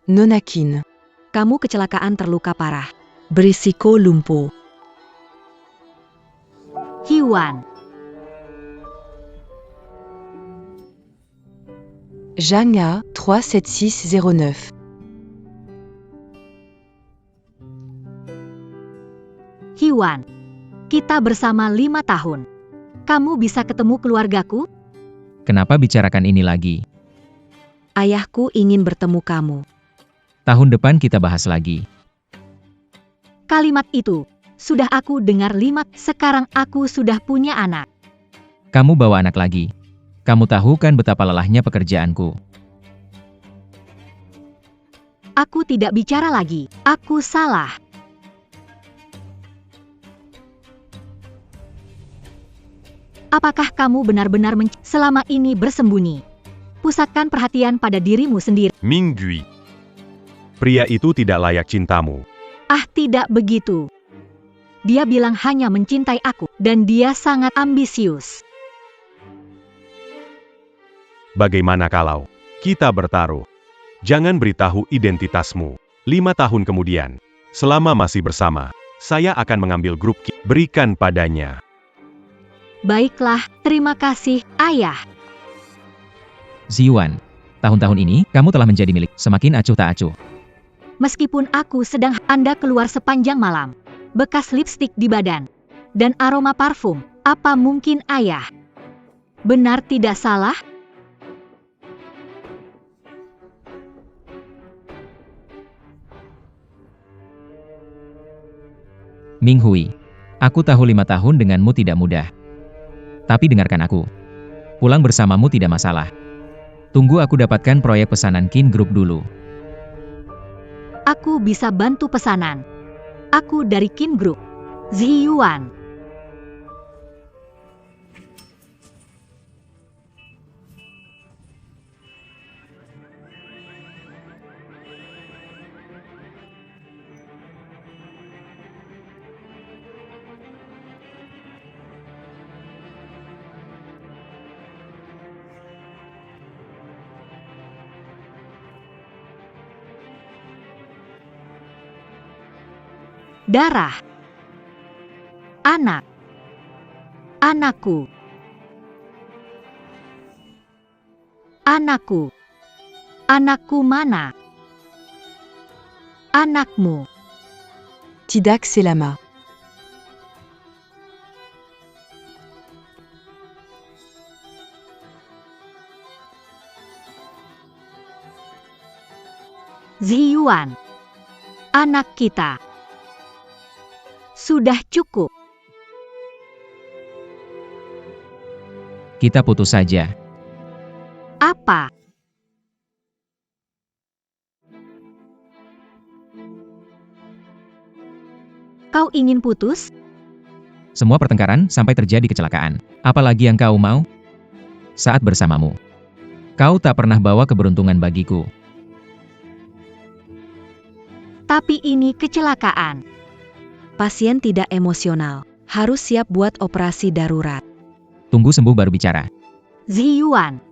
Nonakin. Kamu kecelakaan terluka parah. Berisiko lumpuh. Hyuan. Janga 37609. Hyuan. Kita bersama 5 tahun. Kamu bisa ketemu keluargaku? Kenapa bicarakan ini lagi? Ayahku ingin bertemu kamu. Tahun depan kita bahas lagi. Kalimat itu sudah aku dengar 5. Sekarang aku sudah punya anak. Kamu bawa anak lagi. Kamu tahu kan betapa lelahnya pekerjaanku. Aku tidak bicara lagi. Aku salah. Apakah kamu benar-benar selama ini bersembunyi? Pusatkan perhatian pada dirimu sendiri. Minggui. Pria itu tidak layak cintamu. Ah, tidak begitu. Dia bilang hanya mencintai aku, dan dia sangat ambisius. Bagaimana kalau kita bertaruh? Jangan beritahu identitasmu. 5 tahun kemudian, selama masih bersama, saya akan mengambil grup berikan padanya. Baiklah, terima kasih, Ayah. Ziyuan, tahun-tahun ini, kamu telah menjadi milik, semakin acuh tak acuh. Meskipun aku sedang, Anda keluar sepanjang malam. Bekas lipstik di badan. Dan aroma parfum. Apa mungkin Ayah? Benar tidak salah? Ming Hui, aku tahu 5 tahun denganmu tidak mudah. Tapi dengarkan aku. Pulang bersamamu tidak masalah. Tunggu aku dapatkan proyek pesanan Kin Group dulu. Aku bisa bantu pesanan. Aku dari Kin Group. Ziyuan. Darah. Anak. Anakku. Anakku. Anakku mana? Anakmu. Tidak selama. Ziyuan. Anak kita. Sudah cukup. Kita putus saja. Apa? Kau ingin putus? Semua pertengkaran sampai terjadi kecelakaan. Apalagi yang kau mau? Saat bersamamu. Kau tak pernah bawa keberuntungan bagiku. Tapi ini kecelakaan. Pasien tidak emosional. Harus siap buat operasi darurat. Tunggu sembuh baru bicara. Ziyuan.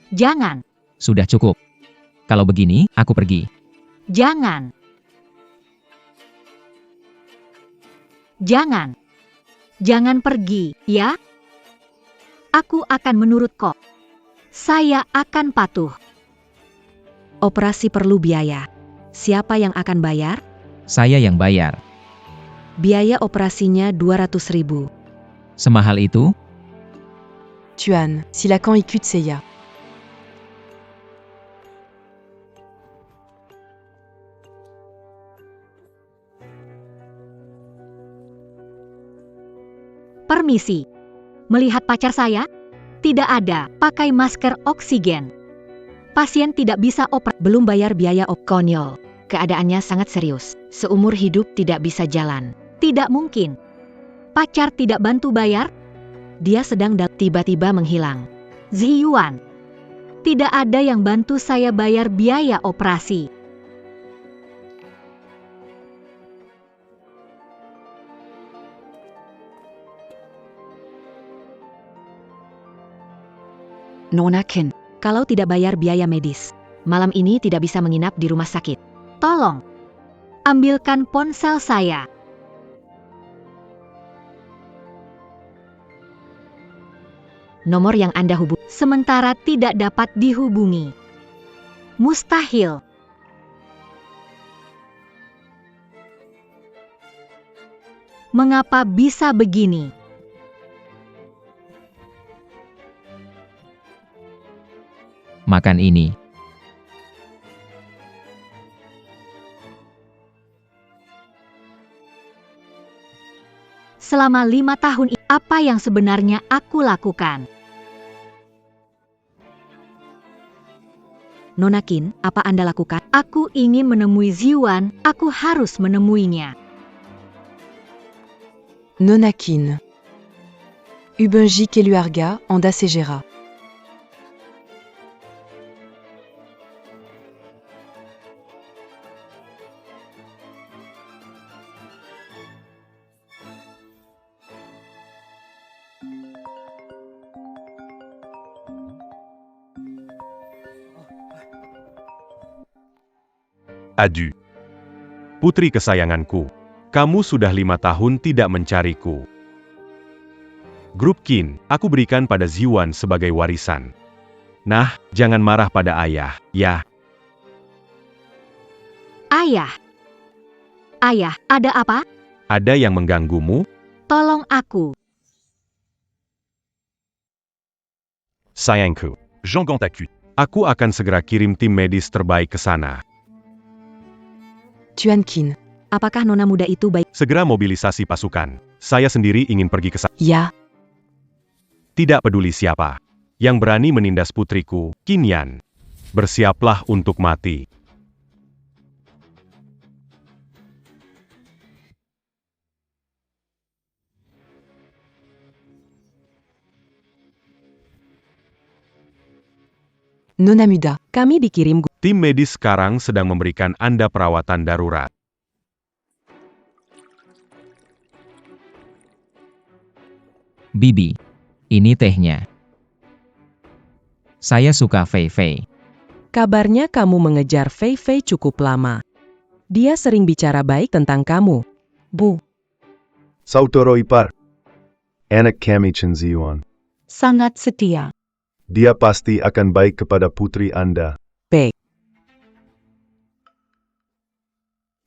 Jangan. Sudah cukup. Kalau begini, aku pergi. Jangan. Jangan. Jangan pergi, ya? Aku akan menurut kok. Saya akan patuh. Operasi perlu biaya. Siapa yang akan bayar? Saya yang bayar. Biaya operasinya 200.000. Semahal itu? Tuan, silakan ikut saya. Permisi. Melihat pacar saya? Tidak ada, pakai masker oksigen. Pasien tidak bisa operasi. Belum bayar biaya konyol. Keadaannya sangat serius. Seumur hidup tidak bisa jalan. Tidak mungkin. Pacar tidak bantu bayar? Dia sedang tiba-tiba menghilang. Ziyuan. Tidak ada yang bantu saya bayar biaya operasi. Nona Ken, kalau tidak bayar biaya medis, Malam ini tidak bisa menginap di rumah sakit. Tolong, ambilkan ponsel saya. Nomor yang Anda hubungi Sementara tidak dapat dihubungi. Mustahil. Mengapa bisa begini? Makan ini. Selama 5 tahun apa yang sebenarnya aku lakukan? Nona Qin, apa Anda lakukan? Aku ingin menemui Ziwan, aku harus menemuinya. Nona Qin. Ubenji Keluarga Anda Segera. Adieu. Putri kesayanganku, kamu sudah 5 tahun tidak mencariku. Grup Qin, aku berikan pada Ziwan sebagai warisan. Nah, jangan marah pada ayah, ya. Ayah. Ayah, ada apa? Ada yang mengganggumu? Tolong aku. Sayangku, Jean Gantaku. Aku akan segera kirim tim medis terbaik ke sana. Tuan Qin. Apakah nona muda itu baik? Segera mobilisasi pasukan. Saya sendiri ingin pergi ke sana. Ya. Tidak peduli siapa yang berani menindas putriku, Qin Yan. Bersiaplah untuk mati. Nona Muda. Kami dikirim Tim medis sekarang sedang memberikan Anda perawatan darurat. Bibi. Ini tehnya. Saya suka Fei Fei. Kabarnya kamu mengejar Fei Fei cukup lama. Dia sering bicara baik tentang kamu. Bu, Sautoro ipar. Anak kami Chen Ziwan. sangat setia. Dia pasti akan baik kepada putri Anda. Baik.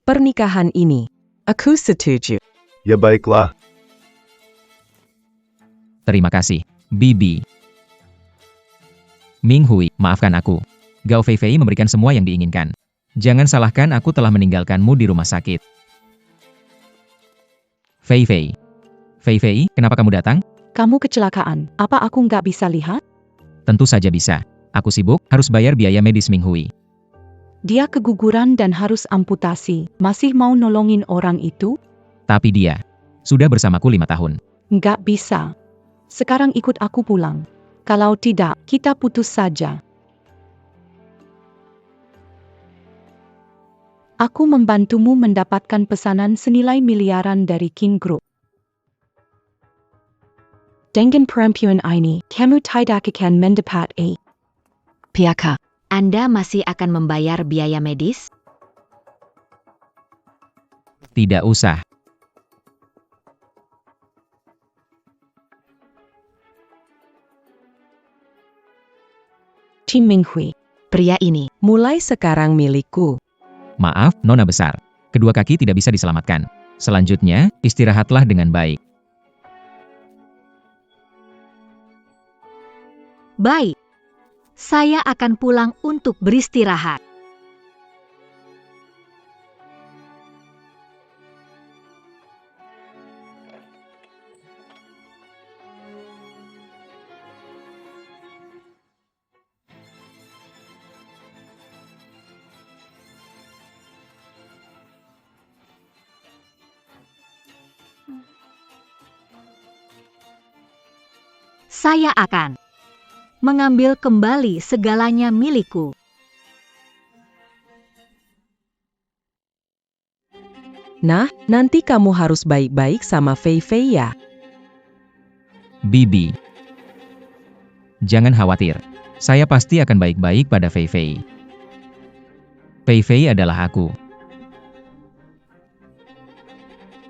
Pernikahan ini, aku setuju. Ya baiklah. Terima kasih, Bibi. Ming Hui, maafkan aku. Gao Fei Fei memberikan semua yang diinginkan. Jangan salahkan aku telah meninggalkanmu di rumah sakit. Fei Fei. Fei Fei, kenapa kamu datang? Kamu kecelakaan, apa aku nggak bisa lihat? Tentu saja bisa. Aku sibuk, harus bayar biaya medis Ming Hui. Dia keguguran dan harus amputasi. Masih mau nolongin orang itu? Tapi dia sudah bersamaku 5 tahun. Nggak bisa. Sekarang ikut aku pulang. Kalau tidak, kita putus saja. Aku membantumu mendapatkan pesanan senilai miliaran dari Qin Group. Dengan perempuan ini, kamu tidak akan mendapat PHK. Anda masih akan membayar biaya medis? Tidak usah. Tim Ming Hui. Pria ini, Mulai sekarang milikku. Maaf, Nona besar. Kedua kaki tidak bisa diselamatkan. Selanjutnya, istirahatlah dengan baik. Baik. Saya akan pulang untuk beristirahat. Saya akan mengambil kembali segalanya milikku. Nah, nanti kamu harus baik-baik sama Fei Fei ya. Bibi. Jangan khawatir. Saya pasti akan baik-baik pada Fei Fei. Fei Fei adalah aku.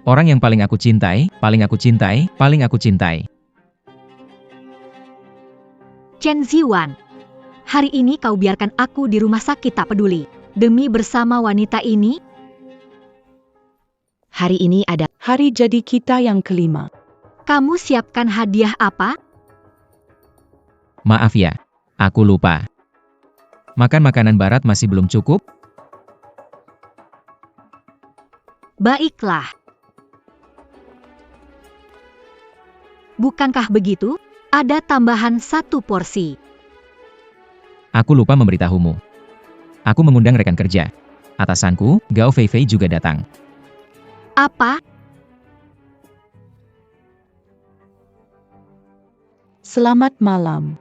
Orang yang paling aku cintai, paling aku cintai, paling aku cintai. Chen Ziwan, hari ini kau biarkan aku di rumah sakit tak peduli. Demi bersama wanita ini, Hari ini ada Hari jadi kita yang kelima. kamu siapkan hadiah apa? Maaf ya, aku lupa. Makan makanan barat masih belum cukup? Baiklah. Bukankah begitu? Ada tambahan 1 porsi. Aku lupa memberitahumu. Aku mengundang rekan kerja. Atasanku, Gao Fei Fei juga datang. Apa? Selamat malam.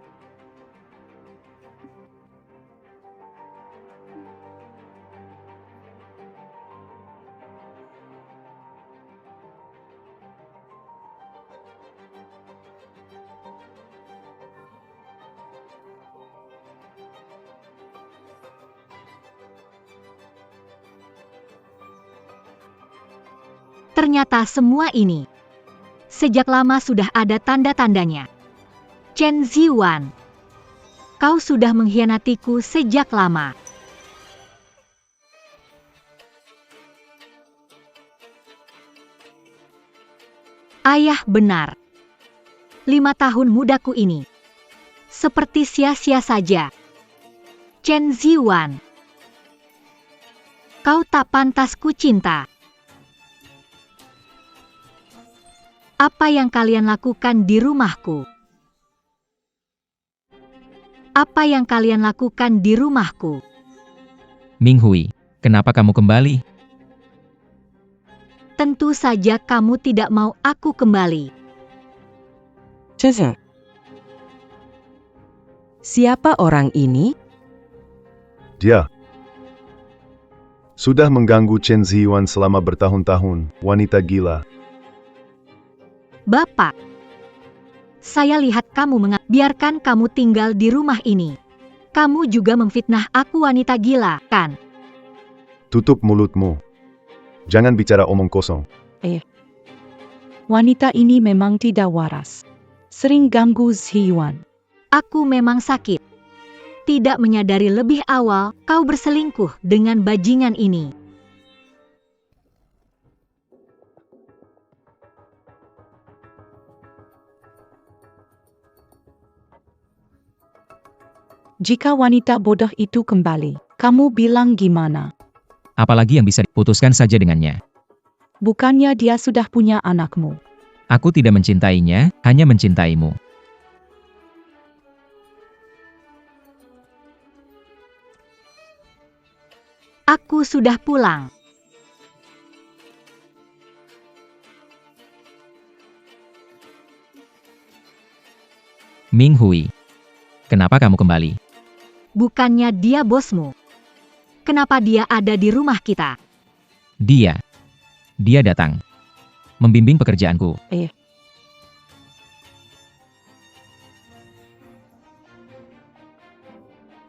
Ternyata semua ini sejak lama sudah ada tanda-tandanya. Chen Ziwan, kau sudah mengkhianatiku sejak lama. Ayah benar. 5 tahun mudaku ini seperti sia-sia saja. Chen Ziwan, kau tak pantas ku cinta. Apa yang kalian lakukan di rumahku? Apa yang kalian lakukan di rumahku? Ming Hui, kenapa kamu kembali? Tentu saja kamu tidak mau aku kembali. Siapa orang ini? Dia sudah mengganggu Chen Ziwan selama bertahun-tahun, wanita gila. Bapak, saya lihat kamu biarkan kamu tinggal di rumah ini. Kamu juga memfitnah aku wanita gila, kan? Tutup mulutmu. Jangan bicara omong kosong. Wanita ini memang tidak waras. Sering ganggu Ziwan. Aku memang sakit. Tidak menyadari lebih awal kau berselingkuh dengan bajingan ini. Jika wanita bodoh itu kembali, kamu bilang gimana? Apalagi yang bisa diputuskan saja dengannya. Bukannya dia sudah punya anakmu? Aku tidak mencintainya, hanya mencintaimu. Aku sudah pulang. Ming Hui, kenapa kamu kembali? Bukannya dia bosmu. Kenapa dia ada di rumah kita? Dia datang. Membimbing pekerjaanku.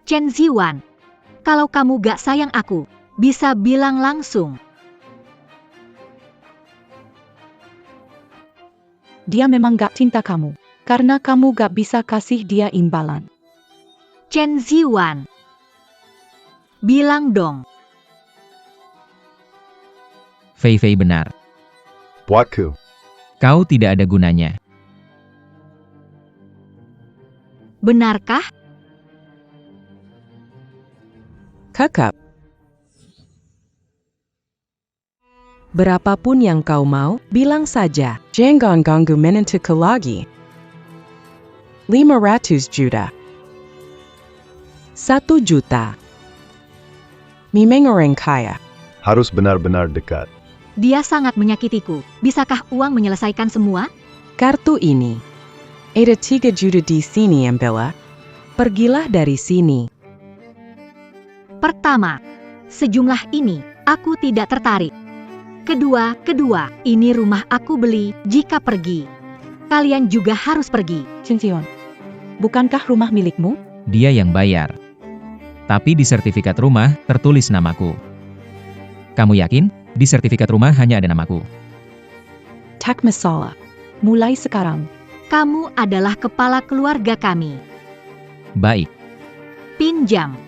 Chen Ziwan, kalau kamu gak sayang aku, bisa bilang langsung. Dia memang gak cinta kamu, karena kamu gak bisa kasih dia imbalan. Chen Ziwan, bilang dong. Fei Fei benar. Buatku. Kau tidak ada gunanya. Benarkah? Kakak. Berapapun yang kau mau, bilang saja. Jangan ganggu menantuku lagi. 500 juta. 1 juta. Memang orang kaya. Harus benar-benar dekat. Dia sangat menyakitiku. Bisakah uang menyelesaikan semua? Kartu ini. Ada 3 juta di sini, Ambella. Pergilah dari sini. Pertama, sejumlah ini, aku tidak tertarik. Kedua, ini rumah aku beli, jika pergi. Kalian juga harus pergi. Chen Ziwan, bukankah rumah milikmu? Dia yang bayar. Tapi di sertifikat rumah tertulis namaku. Kamu yakin? Di sertifikat rumah hanya ada namaku. Tak masalah. Mulai sekarang. Kamu adalah kepala keluarga kami. Baik. Pinjam.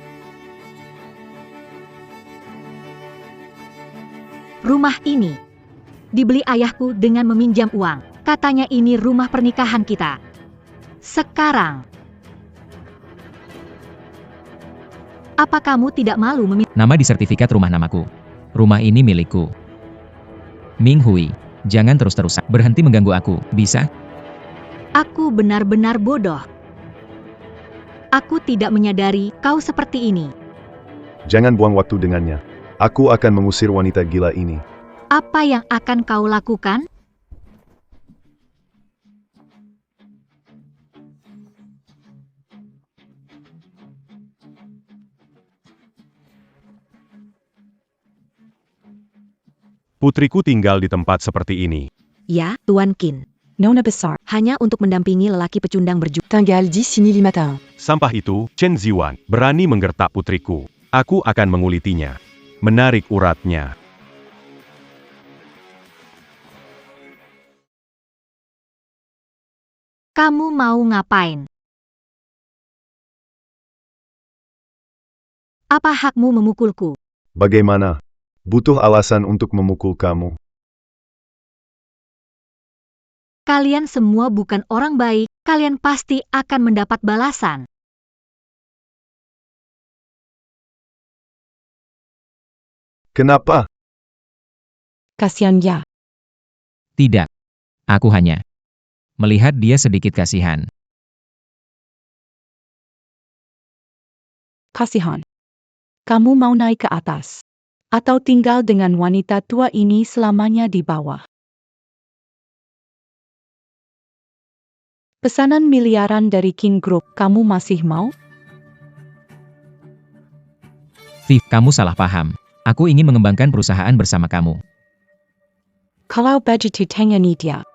Rumah ini dibeli ayahku dengan meminjam uang. Katanya ini rumah pernikahan kita. Sekarang, apa kamu tidak malu meminta? Nama di sertifikat rumah namaku. Rumah ini milikku. Ming Hui, jangan terus-terusan berhenti mengganggu aku, bisa? Aku benar-benar bodoh. Aku tidak menyadari kau seperti ini. Jangan buang waktu dengannya. Aku akan mengusir wanita gila ini. Apa yang akan kau lakukan? Putriku tinggal di tempat seperti ini. Ya, Tuan Qin. Nona besar. Hanya untuk mendampingi lelaki pecundang berjuang. Tinggal di sini 5 tahun. Sampah itu, Chen Ziwan, berani menggertak putriku. Aku akan mengulitinya. Menarik uratnya. Kamu mau ngapain? Apa hakmu memukulku? Bagaimana? Butuh alasan untuk memukul kamu. Kalian semua bukan orang baik, kalian pasti akan mendapat balasan. Kenapa? Kasihan ya. Tidak. Aku hanya melihat dia sedikit kasihan. Kasihan. Kamu mau naik ke atas? Atau tinggal dengan wanita tua ini selamanya di bawah? Pesanan miliaran dari King Group, kamu masih mau? Viv, kamu salah paham. Aku ingin mengembangkan perusahaan bersama kamu. Kalau begitu tangani dia.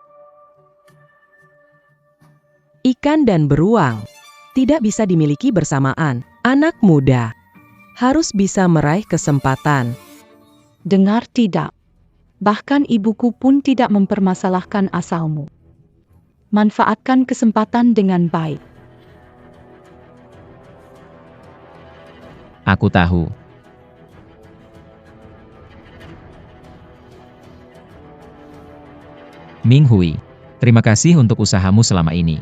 Ikan dan beruang tidak bisa dimiliki bersamaan. Anak muda harus bisa meraih kesempatan. Dengar tidak? Bahkan ibuku pun tidak mempermasalahkan asalmu. Manfaatkan kesempatan dengan baik. Aku tahu. Ming Hui, terima kasih untuk usahamu selama ini.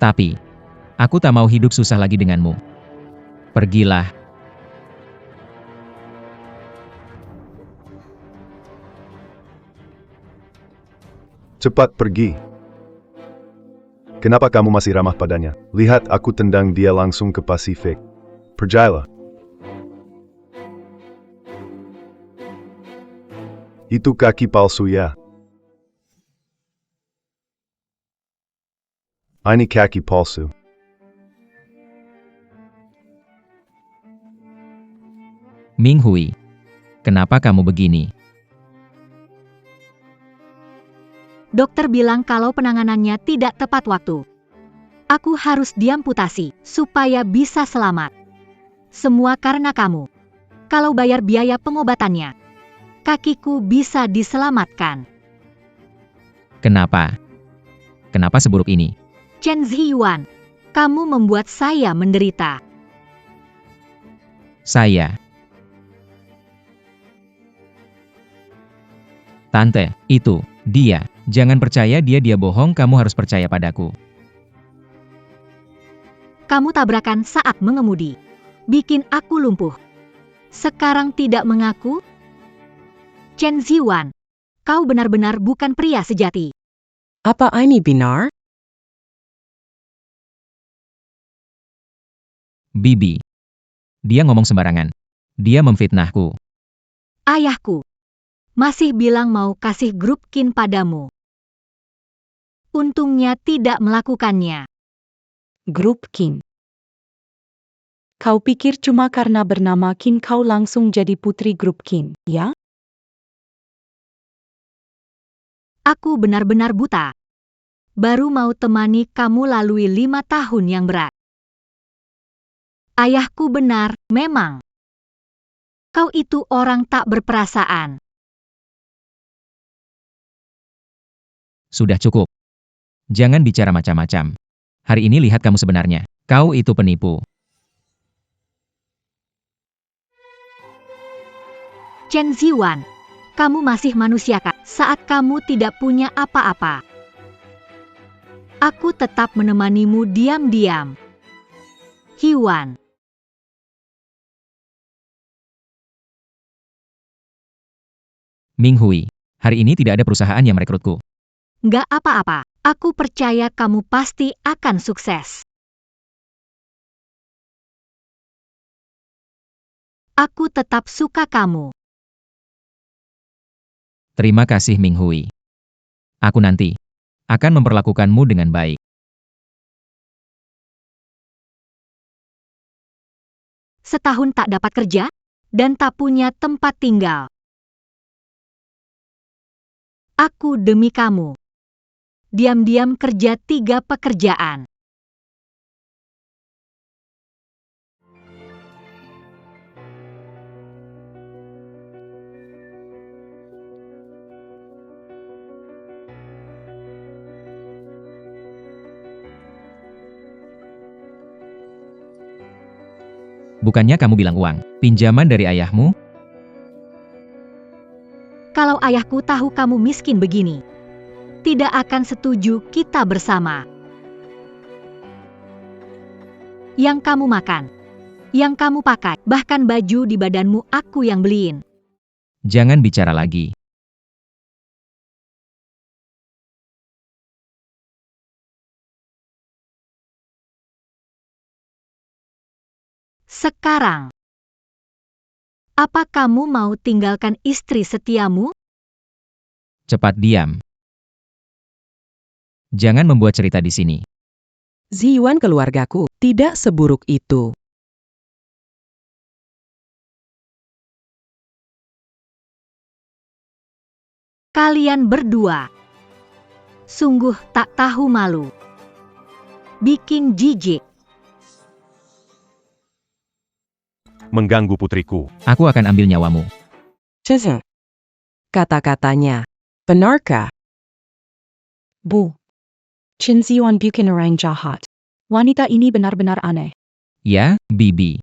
Tapi, aku tak mau hidup susah lagi denganmu. Pergilah. Cepat pergi. Kenapa kamu masih ramah padanya? Lihat aku tendang dia langsung ke Pasifik. Percayalah. Itu kaki palsu ya. Ini kaki palsu. Ming Hui, kenapa kamu begini? Dokter bilang kalau penanganannya tidak tepat waktu. Aku harus diamputasi supaya bisa selamat. Semua karena kamu. Kalau bayar biaya pengobatannya, kakiku bisa diselamatkan. Kenapa? Kenapa seburuk ini? Chen Ziyuan, kamu membuat saya menderita. Saya. Tante, itu, dia. Jangan percaya dia bohong, kamu harus percaya padaku. Kamu tabrakan saat mengemudi. Bikin aku lumpuh. Sekarang tidak mengaku? Chen Ziyuan, kau benar-benar bukan pria sejati. Apa ini benar? Bibi. Dia ngomong sembarangan. Dia memfitnahku. Ayahku masih bilang mau kasih grup Qin padamu. Untungnya tidak melakukannya. Grup Qin. Kau pikir cuma karena bernama Qin kau langsung jadi putri grup Qin, ya? Aku benar-benar buta. Baru mau temani kamu lalui 5 tahun yang berat. Ayahku benar, memang. Kau itu orang tak berperasaan. Sudah cukup. Jangan bicara macam-macam. Hari ini lihat kamu sebenarnya. Kau itu penipu. Chen Ziwan, kamu masih manusia kah? Saat kamu tidak punya apa-apa. Aku tetap menemanimu diam-diam. Hiwan. Ming Hui, hari ini tidak ada perusahaan yang merekrutku. Nggak apa-apa, aku percaya kamu pasti akan sukses. Aku tetap suka kamu. Terima kasih Ming Hui. Aku nanti akan memperlakukanmu dengan baik. Setahun tak dapat kerja, dan tak punya tempat tinggal. Aku demi kamu. Diam-diam kerja 3 pekerjaan. Bukannya kamu bilang uang, pinjaman dari ayahmu? Kalau ayahku tahu kamu miskin begini, tidak akan setuju kita bersama. Yang kamu makan, yang kamu pakai, bahkan baju di badanmu aku yang beliin. Jangan bicara lagi. Sekarang, apa kamu mau tinggalkan istri setiamu? Cepat diam. Jangan membuat cerita di sini. Ziwan keluargaku tidak seburuk itu. Kalian berdua sungguh tak tahu malu. Bikin jijik. Mengganggu putriku. Aku akan ambil nyawamu. Kata-katanya, benarkah? Bu. Chen Ziwan bukan orang jahat. Wanita ini benar-benar aneh. Ya, Bibi.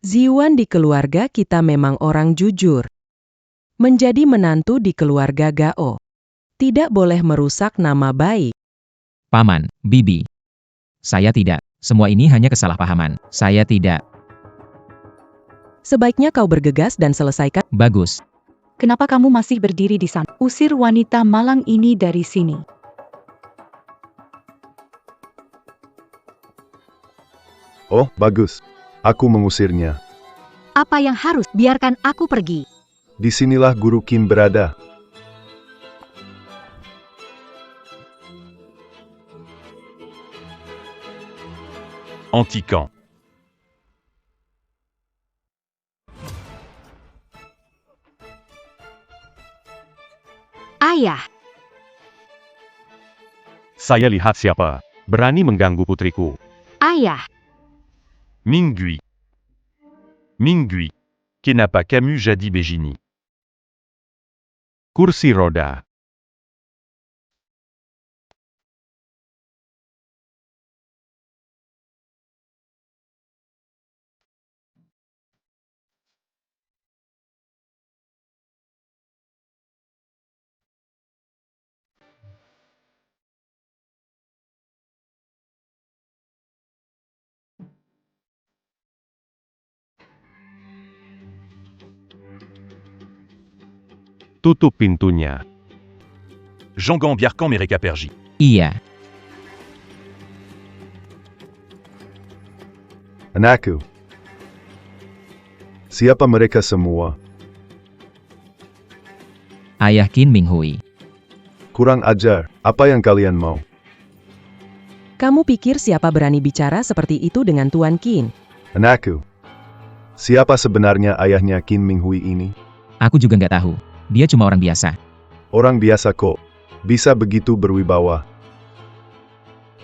Ziwan di keluarga kita memang orang jujur. Menjadi menantu di keluarga Gao tidak boleh merusak nama baik. Paman, Bibi. Saya tidak. Semua ini hanya kesalahpahaman. Saya tidak. Sebaiknya kau bergegas dan selesaikan. Bagus. Kenapa kamu masih berdiri di sana? Usir wanita malang ini dari sini. Oh, bagus. Aku mengusirnya. Apa yang harus biarkan aku pergi? Disinilah Guru Qin berada. Antiquant. Ayah, Saya lihat siapa berani mengganggu putriku. ayah, Minggui. Minggui. Kenapa kamu jadi begini? Kursi roda. Tutup pintunya. Jean Gambiarcan Mereka Pergi. Iya. Anakku. Siapa mereka semua? Ayah Qin Ming Hui. Kurang ajar. Apa yang kalian mau? Kamu pikir siapa berani bicara seperti itu dengan Tuan Qin? Anakku. Siapa sebenarnya ayahnya Qin Ming Hui ini? Aku juga nggak tahu. Dia cuma orang biasa. Orang biasa kok. Bisa begitu berwibawa.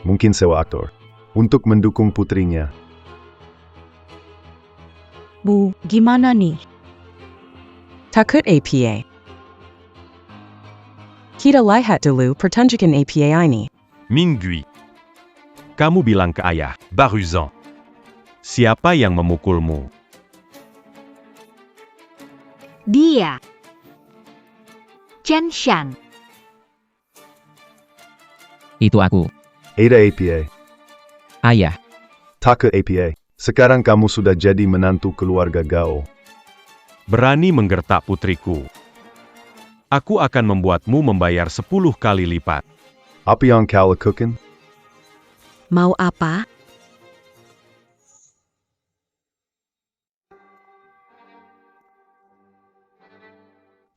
Mungkin sewa aktor. Untuk mendukung putrinya. Bu, gimana nih? Takut APA. Kita lihat dulu pertunjukan APA ini. Minggui. Kamu bilang ke ayah, Baruzan. siapa yang memukulmu? Dia. Chen Shan. Itu aku. Ada APA. Ayah, Takut APA. Sekarang kamu sudah jadi menantu keluarga Gao. Berani menggertak putriku. Aku akan membuatmu membayar 10 kali lipat. Apa yang kau lakukan? Mau apa?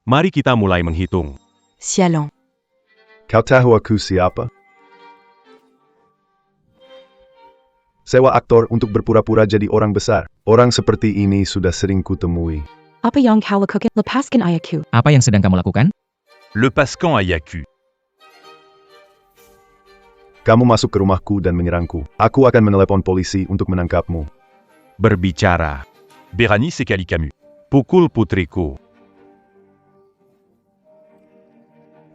Mari kita mulai menghitung. Sialong. Kau tahu aku siapa? Sewa aktor untuk berpura-pura jadi orang besar. Orang seperti ini sudah sering kutemui. Apa yang kau lakukan? Lepaskan ayahku. apa yang sedang kamu lakukan? Le Pascan à Yaku. Kamu masuk ke rumahku dan menyerangku. Aku akan menelepon polisi untuk menangkapmu. Berbicara. Béranis et Kalikamu. Pukul putriku.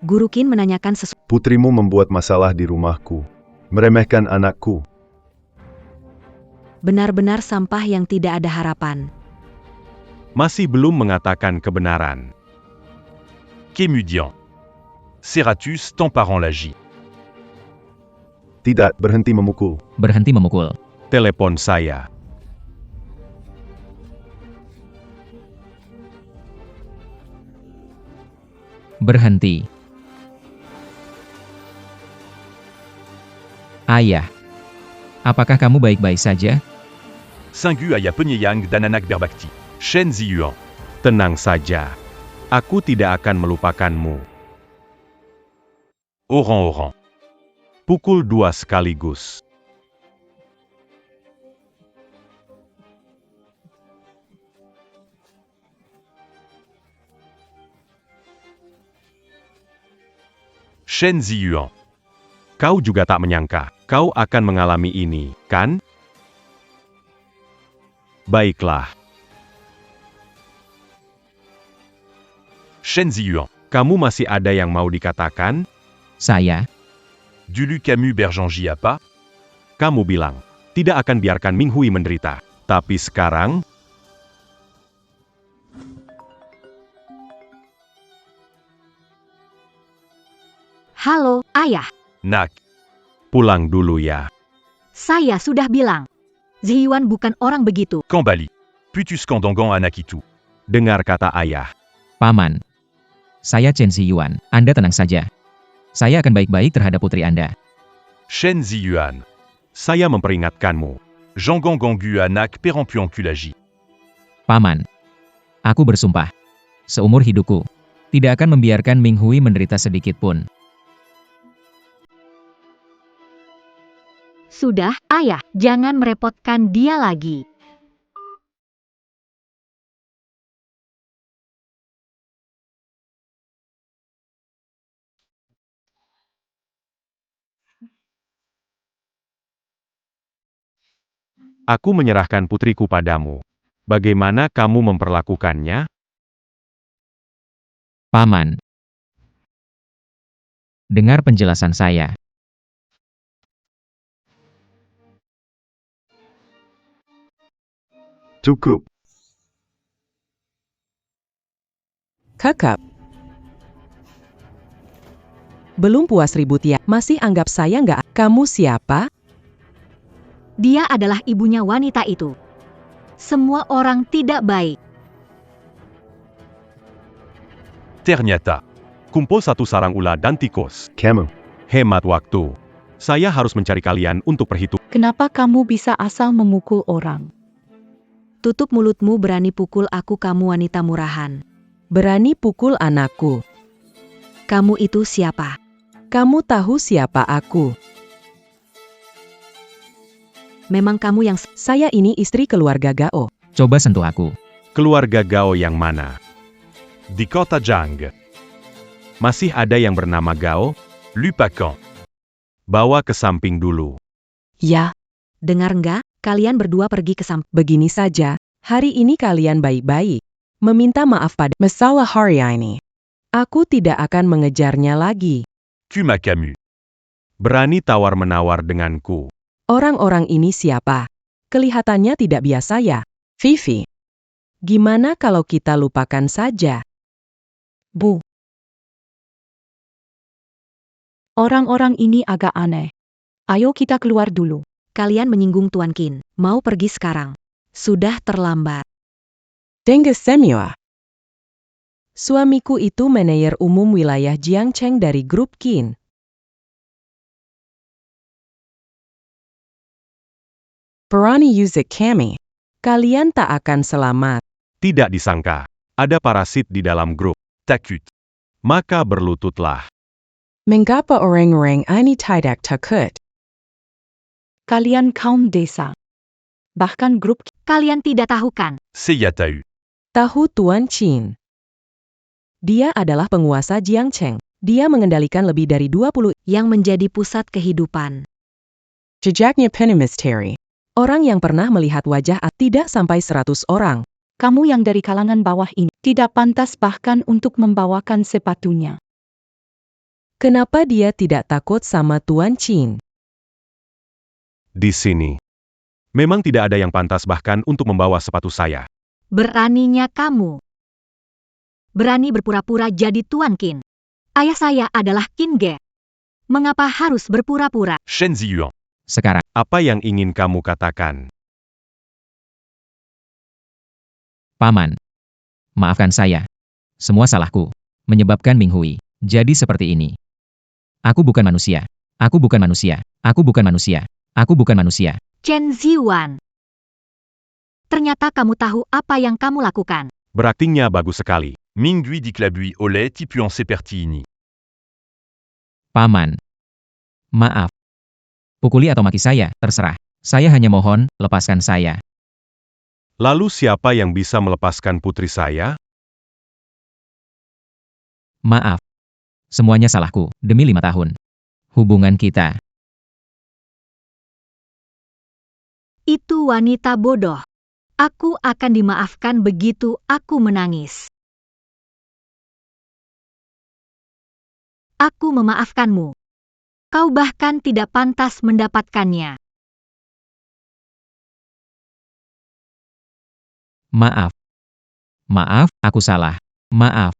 Guru Qin menanyakan sesuatu. Putrimu membuat masalah di rumahku. Meremehkan anakku. Benar-benar sampah yang tidak ada harapan. Masih belum mengatakan kebenaran. Kemudian. Serratus ton parent l'agit. Tidak, berhenti memukul. Berhenti memukul. Telepon saya. Berhenti. Ayah, apakah kamu baik-baik saja? Singu aya Penyeyang Dananak Berbakti. Shen Ziyuan. Tenang saja. Aku tidak akan melupakanmu. Oran. Pukul 2 sekaligus. Shen Ziyuan. Kau juga tak menyangka, kau akan mengalami ini, kan? Baiklah, Shen Ziyuan. kamu masih ada yang mau dikatakan? Saya, Dulu Camus Bergenji apa? Kamu bilang, tidak akan biarkan Ming Hui menderita. Tapi sekarang, Halo, ayah. Nak. pulang dulu ya. Saya sudah bilang. Ziyuan bukan orang begitu. Kambali. Putus Kandangan Anakitu. Dengar kata ayah. Paman. Saya Chen Ziyuan, Anda tenang saja. Saya akan baik-baik terhadap putri Anda. Shen Ziyuan. Saya memperingatkanmu. Jangan Gangu Anak Perempuan Kulagi. Paman. Aku bersumpah. Seumur hidupku. Tidak akan membiarkan Ming Hui menderita sedikit pun. Sudah, ayah. Jangan merepotkan dia lagi. Aku menyerahkan putriku padamu. Bagaimana kamu memperlakukannya? Paman. Dengar penjelasan saya. Cukup. Kakak. Belum puas ribut ya? Masih anggap saya nggak? Kamu siapa? Dia adalah ibunya wanita itu. Semua orang tidak baik. Ternyata. Kumpul satu sarang ular dan tikus. Kamu. Hemat waktu. Saya harus mencari kalian untuk perhitungan. Kenapa kamu bisa asal memukul orang? Tutup mulutmu, berani pukul aku, kamu wanita murahan. Berani pukul anakku. Kamu itu siapa? Kamu tahu siapa aku? Memang kamu yang... Saya ini istri keluarga Gao. Coba sentuh aku. Keluarga Gao yang mana? Di kota Jang. Masih ada yang bernama Gao? Lupakan. Bawa ke samping dulu. Ya, Dengar nggak? Kalian berdua pergi ke samping. begini saja. Hari ini kalian baik-baik. Meminta maaf pada masalah hari ini. Aku tidak akan mengejarnya lagi. Tu m'as Camus. Berani tawar-menawar denganku. Orang-orang ini siapa? Kelihatannya tidak biasa ya, Fifi. Gimana kalau kita lupakan saja? Bu. Orang-orang ini agak aneh. Ayo kita keluar dulu. Kalian menyinggung Tuan Qin. Mau pergi sekarang. Sudah terlambat. Dengue semua. Suamiku itu manajer umum wilayah Jiangcheng dari grup Qin. Berani Yuzik kami. Kalian tak akan selamat. Tidak disangka, ada parasit di dalam grup. Takut. Maka berlututlah. Mengapa orang-orang ini tidak takut? Kalian kaum desa. Bahkan grup Kalian tidak tahu kan? Seiya Tahu. Tahu Tuan Qin. Dia adalah penguasa Jiangcheng. Dia mengendalikan lebih dari 20 Yang menjadi pusat kehidupan. jejaknya penuh misteri. Orang yang pernah melihat wajah tidak sampai 100 orang. kamu yang dari kalangan bawah ini tidak pantas bahkan untuk membawakan sepatunya. Kenapa dia tidak takut sama Tuan Qin? Di sini. Memang tidak ada yang pantas bahkan untuk membawa sepatu saya. Beraninya kamu. Berani berpura-pura jadi Tuan Qin. Ayah saya adalah Qin Ge. Mengapa harus berpura-pura? Shen Ziyuan. Sekarang, Apa yang ingin kamu katakan? Paman. Maafkan saya. Semua salahku. Menyebabkan Ming Hui jadi seperti ini. Aku bukan manusia. Aku bukan manusia. Aku bukan manusia. Aku bukan manusia. Chen Ziwan. Ternyata kamu tahu apa yang kamu lakukan. Beraktingnya bagus sekali. Mingdui diklabui oleh tipuan seperti ini. Paman. Maaf. Pukuli atau maki saya, terserah. Saya hanya mohon, lepaskan saya. Lalu siapa yang bisa melepaskan putri saya? Maaf. Semuanya salahku, demi 5 tahun. Hubungan kita. Itu wanita bodoh. Aku akan dimaafkan begitu aku menangis. Aku memaafkanmu. Kau bahkan tidak pantas mendapatkannya. Maaf. Maaf, aku salah. Maaf.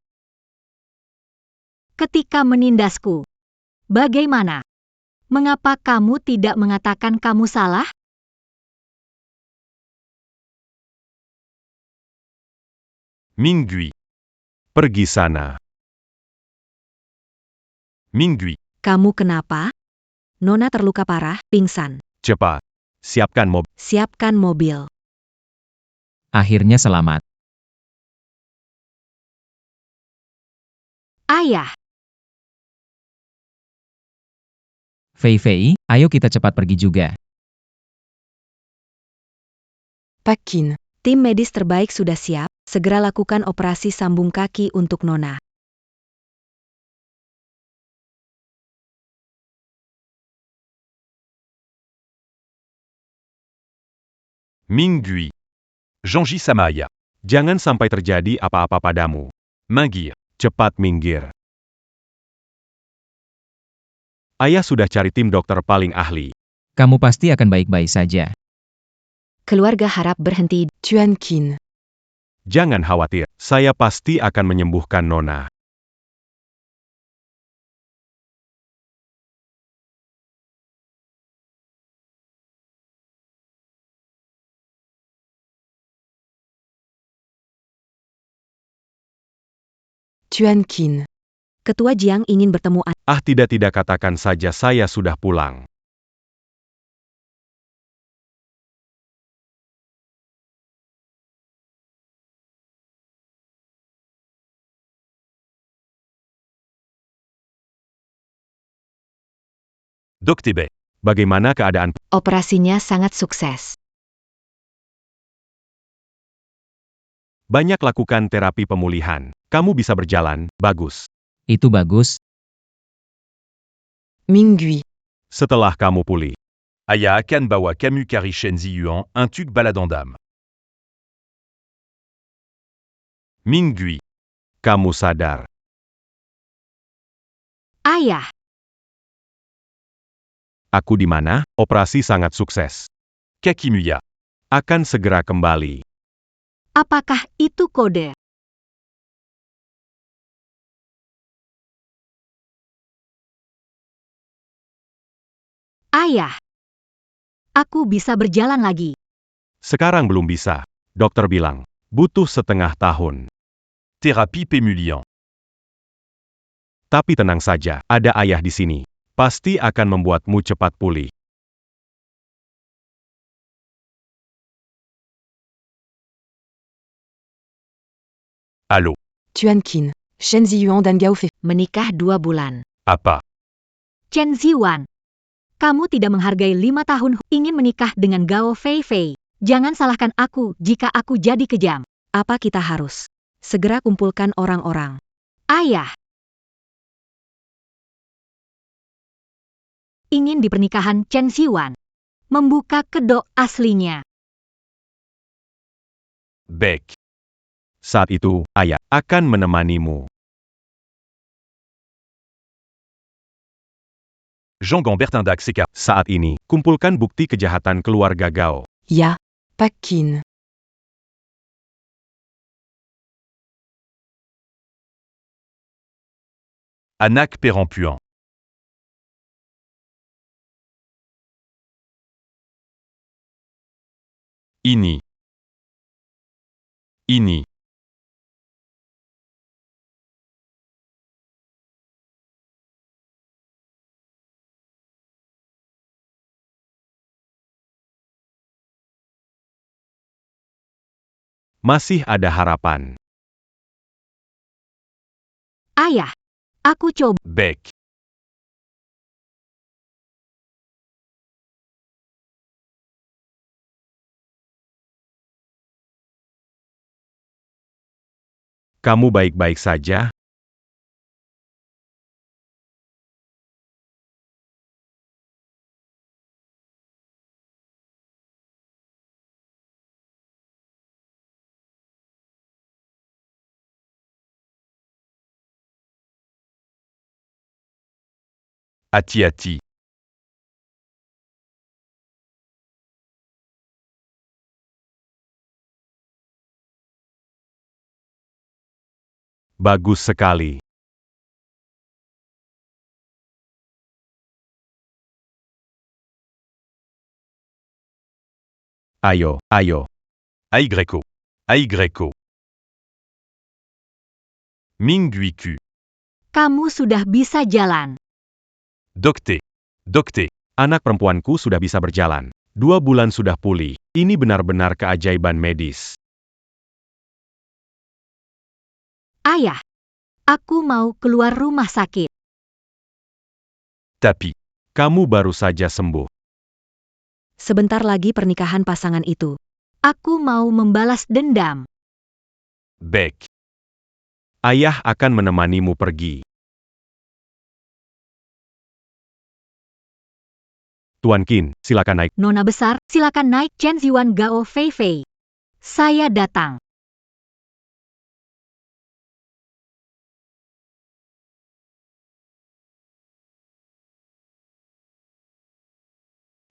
Ketika menindasku. Bagaimana? Mengapa kamu tidak mengatakan kamu salah? Mingdui. Pergi sana. Mingdui. Kamu kenapa? Nona terluka parah, pingsan. Cepat. Siapkan mobil. Siapkan mobil. Akhirnya selamat. Ayah. Fei Fei, ayo kita cepat pergi juga. Pak Qin. Tim medis terbaik sudah siap. Segera lakukan operasi sambung kaki untuk Nona. Mingdui. Janji sama ayah. Jangan sampai terjadi apa-apa padamu. Minggir. Cepat minggir. Ayah sudah cari tim dokter paling ahli. Kamu pasti akan baik-baik saja. Keluarga harap berhenti. Tuan Qin. Jangan khawatir, saya pasti akan menyembuhkan Nona. Tuan Qin. Ketua Jiang ingin bertemu. Tidak katakan saja saya sudah pulang. Dok Tebe. Bagaimana keadaan? Operasinya sangat sukses. Banyak lakukan terapi pemulihan. Kamu bisa berjalan, bagus. Itu bagus. Mingdui. Setelah kamu pulih, Ayah akan bawa Camus Kari Shen Ziyuan un tuk baladandam. Minggui. Kamu sadar. Ayah, Aku di mana? Operasi sangat sukses. Kakimuya. Akan segera kembali. apakah itu kode? Ayah, aku bisa berjalan lagi. Sekarang belum bisa. Dokter bilang, butuh setengah tahun. Thérapie Pémulian. Tapi tenang saja, ada ayah di sini. Pasti akan membuatmu cepat pulih. Allô. Tuankin, Shen Ziyuan dan Gao Fei. Menikah 2 bulan. Apa. Chen Ziwan, kamu tidak menghargai 5 tahun ingin menikah dengan Gao Fei Fei. Jangan salahkan aku jika aku jadi kejam. Apa kita harus segera kumpulkan orang-orang? Ayah, ingin di pernikahan Chen Ziwan. Membuka kedok aslinya. Bec. Saat itu, ayah akan menemanimu. Jean Gambertin d'Axeca. Saat ini, kumpulkan bukti kejahatan keluarga Gao. Ya, Pakin. Anak Perrampuan. Ini. Ini. Masih ada harapan. Ayah, aku coba. Bec. Kamu baik-baik saja? Hati-hati. Bagus sekali. Ayo, ayo. Ai Greco. Ai Greco. Minggui Q. Kamu sudah bisa jalan. Docté. Docté. Anak perempuanku sudah bisa berjalan. 2 bulan sudah pulih. Ini benar-benar keajaiban medis. Ayah, aku mau keluar rumah sakit. Tapi. Kamu baru saja sembuh. Sebentar lagi pernikahan pasangan itu. Aku mau membalas dendam. Bec. Ayah akan menemanimu pergi. Tuan Qin, silakan naik. Nona besar, silakan naik Chen Ziwan Gao Fei Fei. Saya datang.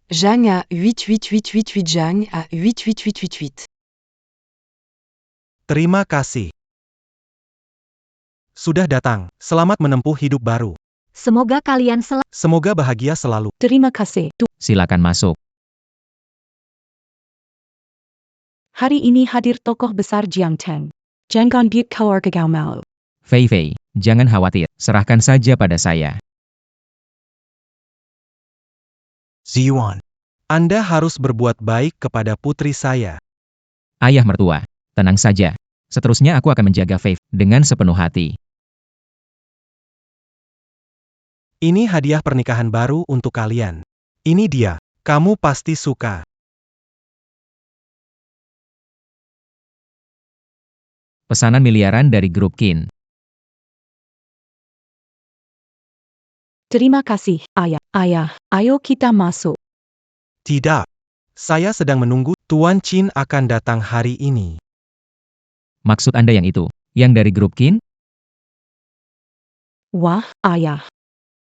Zhang à 88888 Zhang à 88888. Terima kasih. Sudah datang. Selamat menempuh hidup baru. Semoga kalian Semoga bahagia selalu. Terima kasih. Silakan masuk. Hari ini hadir tokoh besar Jiang Teng. Jangan biar keluarga Gao malu. Fei Fei, jangan khawatir. Serahkan saja pada saya. Ziyuan. Anda harus berbuat baik kepada putri saya. Ayah mertua, tenang saja. Seterusnya aku akan menjaga Fei dengan sepenuh hati. Ini hadiah pernikahan baru untuk kalian. Ini dia. Kamu pasti suka. Pesanan miliaran dari grup Qin. Terima kasih, ayah. Ayah, ayo kita masuk. Tidak. Saya sedang menunggu. Tuan Qin akan datang hari ini. Maksud Anda yang itu? Yang dari grup Qin? Wah, ayah.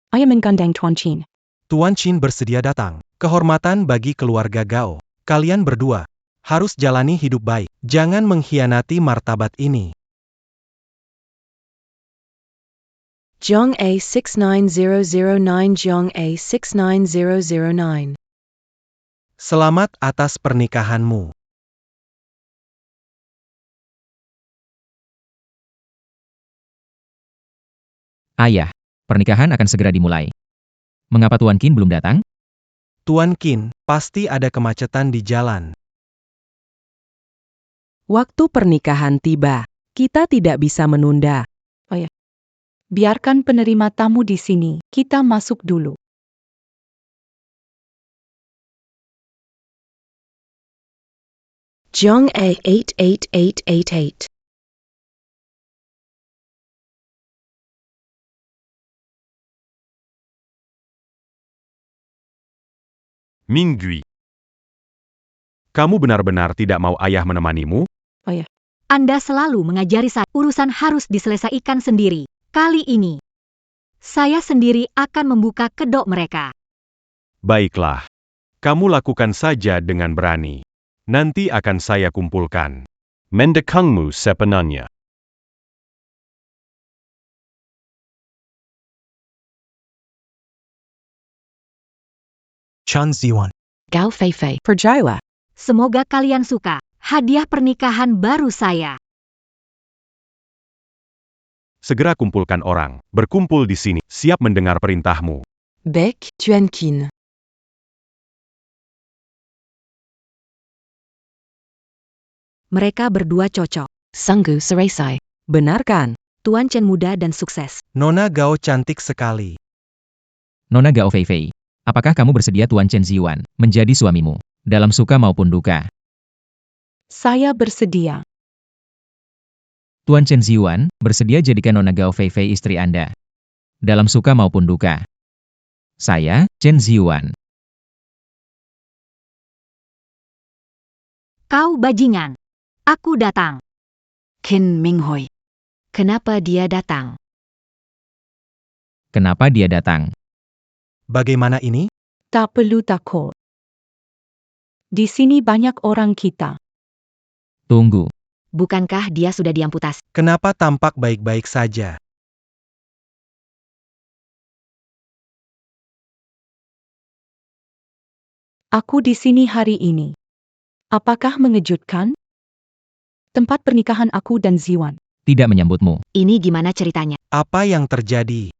Ayah menggandeng Tuan Qin. Tuan Qin bersedia datang. Kehormatan bagi keluarga Gao. Kalian berdua harus jalani hidup baik. Jangan mengkhianati martabat ini. Jiang A 69009 Jiang A 69009. Selamat atas pernikahanmu. Ayah, pernikahan akan segera dimulai. Mengapa Tuan Qin belum datang? Tuan Qin, pasti ada kemacetan di jalan. Waktu pernikahan tiba. Kita tidak bisa menunda. Biarkan penerima tamu di sini. Kita masuk dulu. Jiang A 88888. Minggui. Kamu benar-benar tidak mau ayah menemanimu? Anda selalu mengajari saya, urusan harus diselesaikan sendiri. Kali ini, saya sendiri akan membuka kedok mereka. Baiklah. Kamu lakukan saja dengan berani. Nanti akan saya kumpulkan. Mendekangmu sepenanya. Chan Ziwan. Gao Feifei. Percayalah. Semoga kalian suka hadiah pernikahan baru saya. Segera kumpulkan orang. Berkumpul di sini. Siap mendengar perintahmu. Baek Tuan Qin. Mereka berdua cocok. Sanggu Seresai. Benarkan. Tuan Chen muda dan sukses. Nona Gao cantik sekali. Nona Gao Feifei, apakah kamu bersedia Tuan Chen Ziwan menjadi suamimu, dalam suka maupun duka? Saya bersedia. Tuan Chen Ziwan bersedia jadikan Nona Gao Feifei istri Anda, dalam suka maupun duka. Saya, Chen Ziwan. Kau bajingan. Aku datang. Qin Minghui. Kenapa dia datang? Kenapa dia datang? Bagaimana ini? Tak perlu takut. Di sini banyak orang kita. Tunggu. Bukankah dia sudah diamputasi? Kenapa tampak baik-baik saja? Aku di sini hari ini. Apakah mengejutkan? Tempat pernikahan aku dan Ziwan. Tidak menyambutmu. Ini gimana ceritanya? Apa yang terjadi?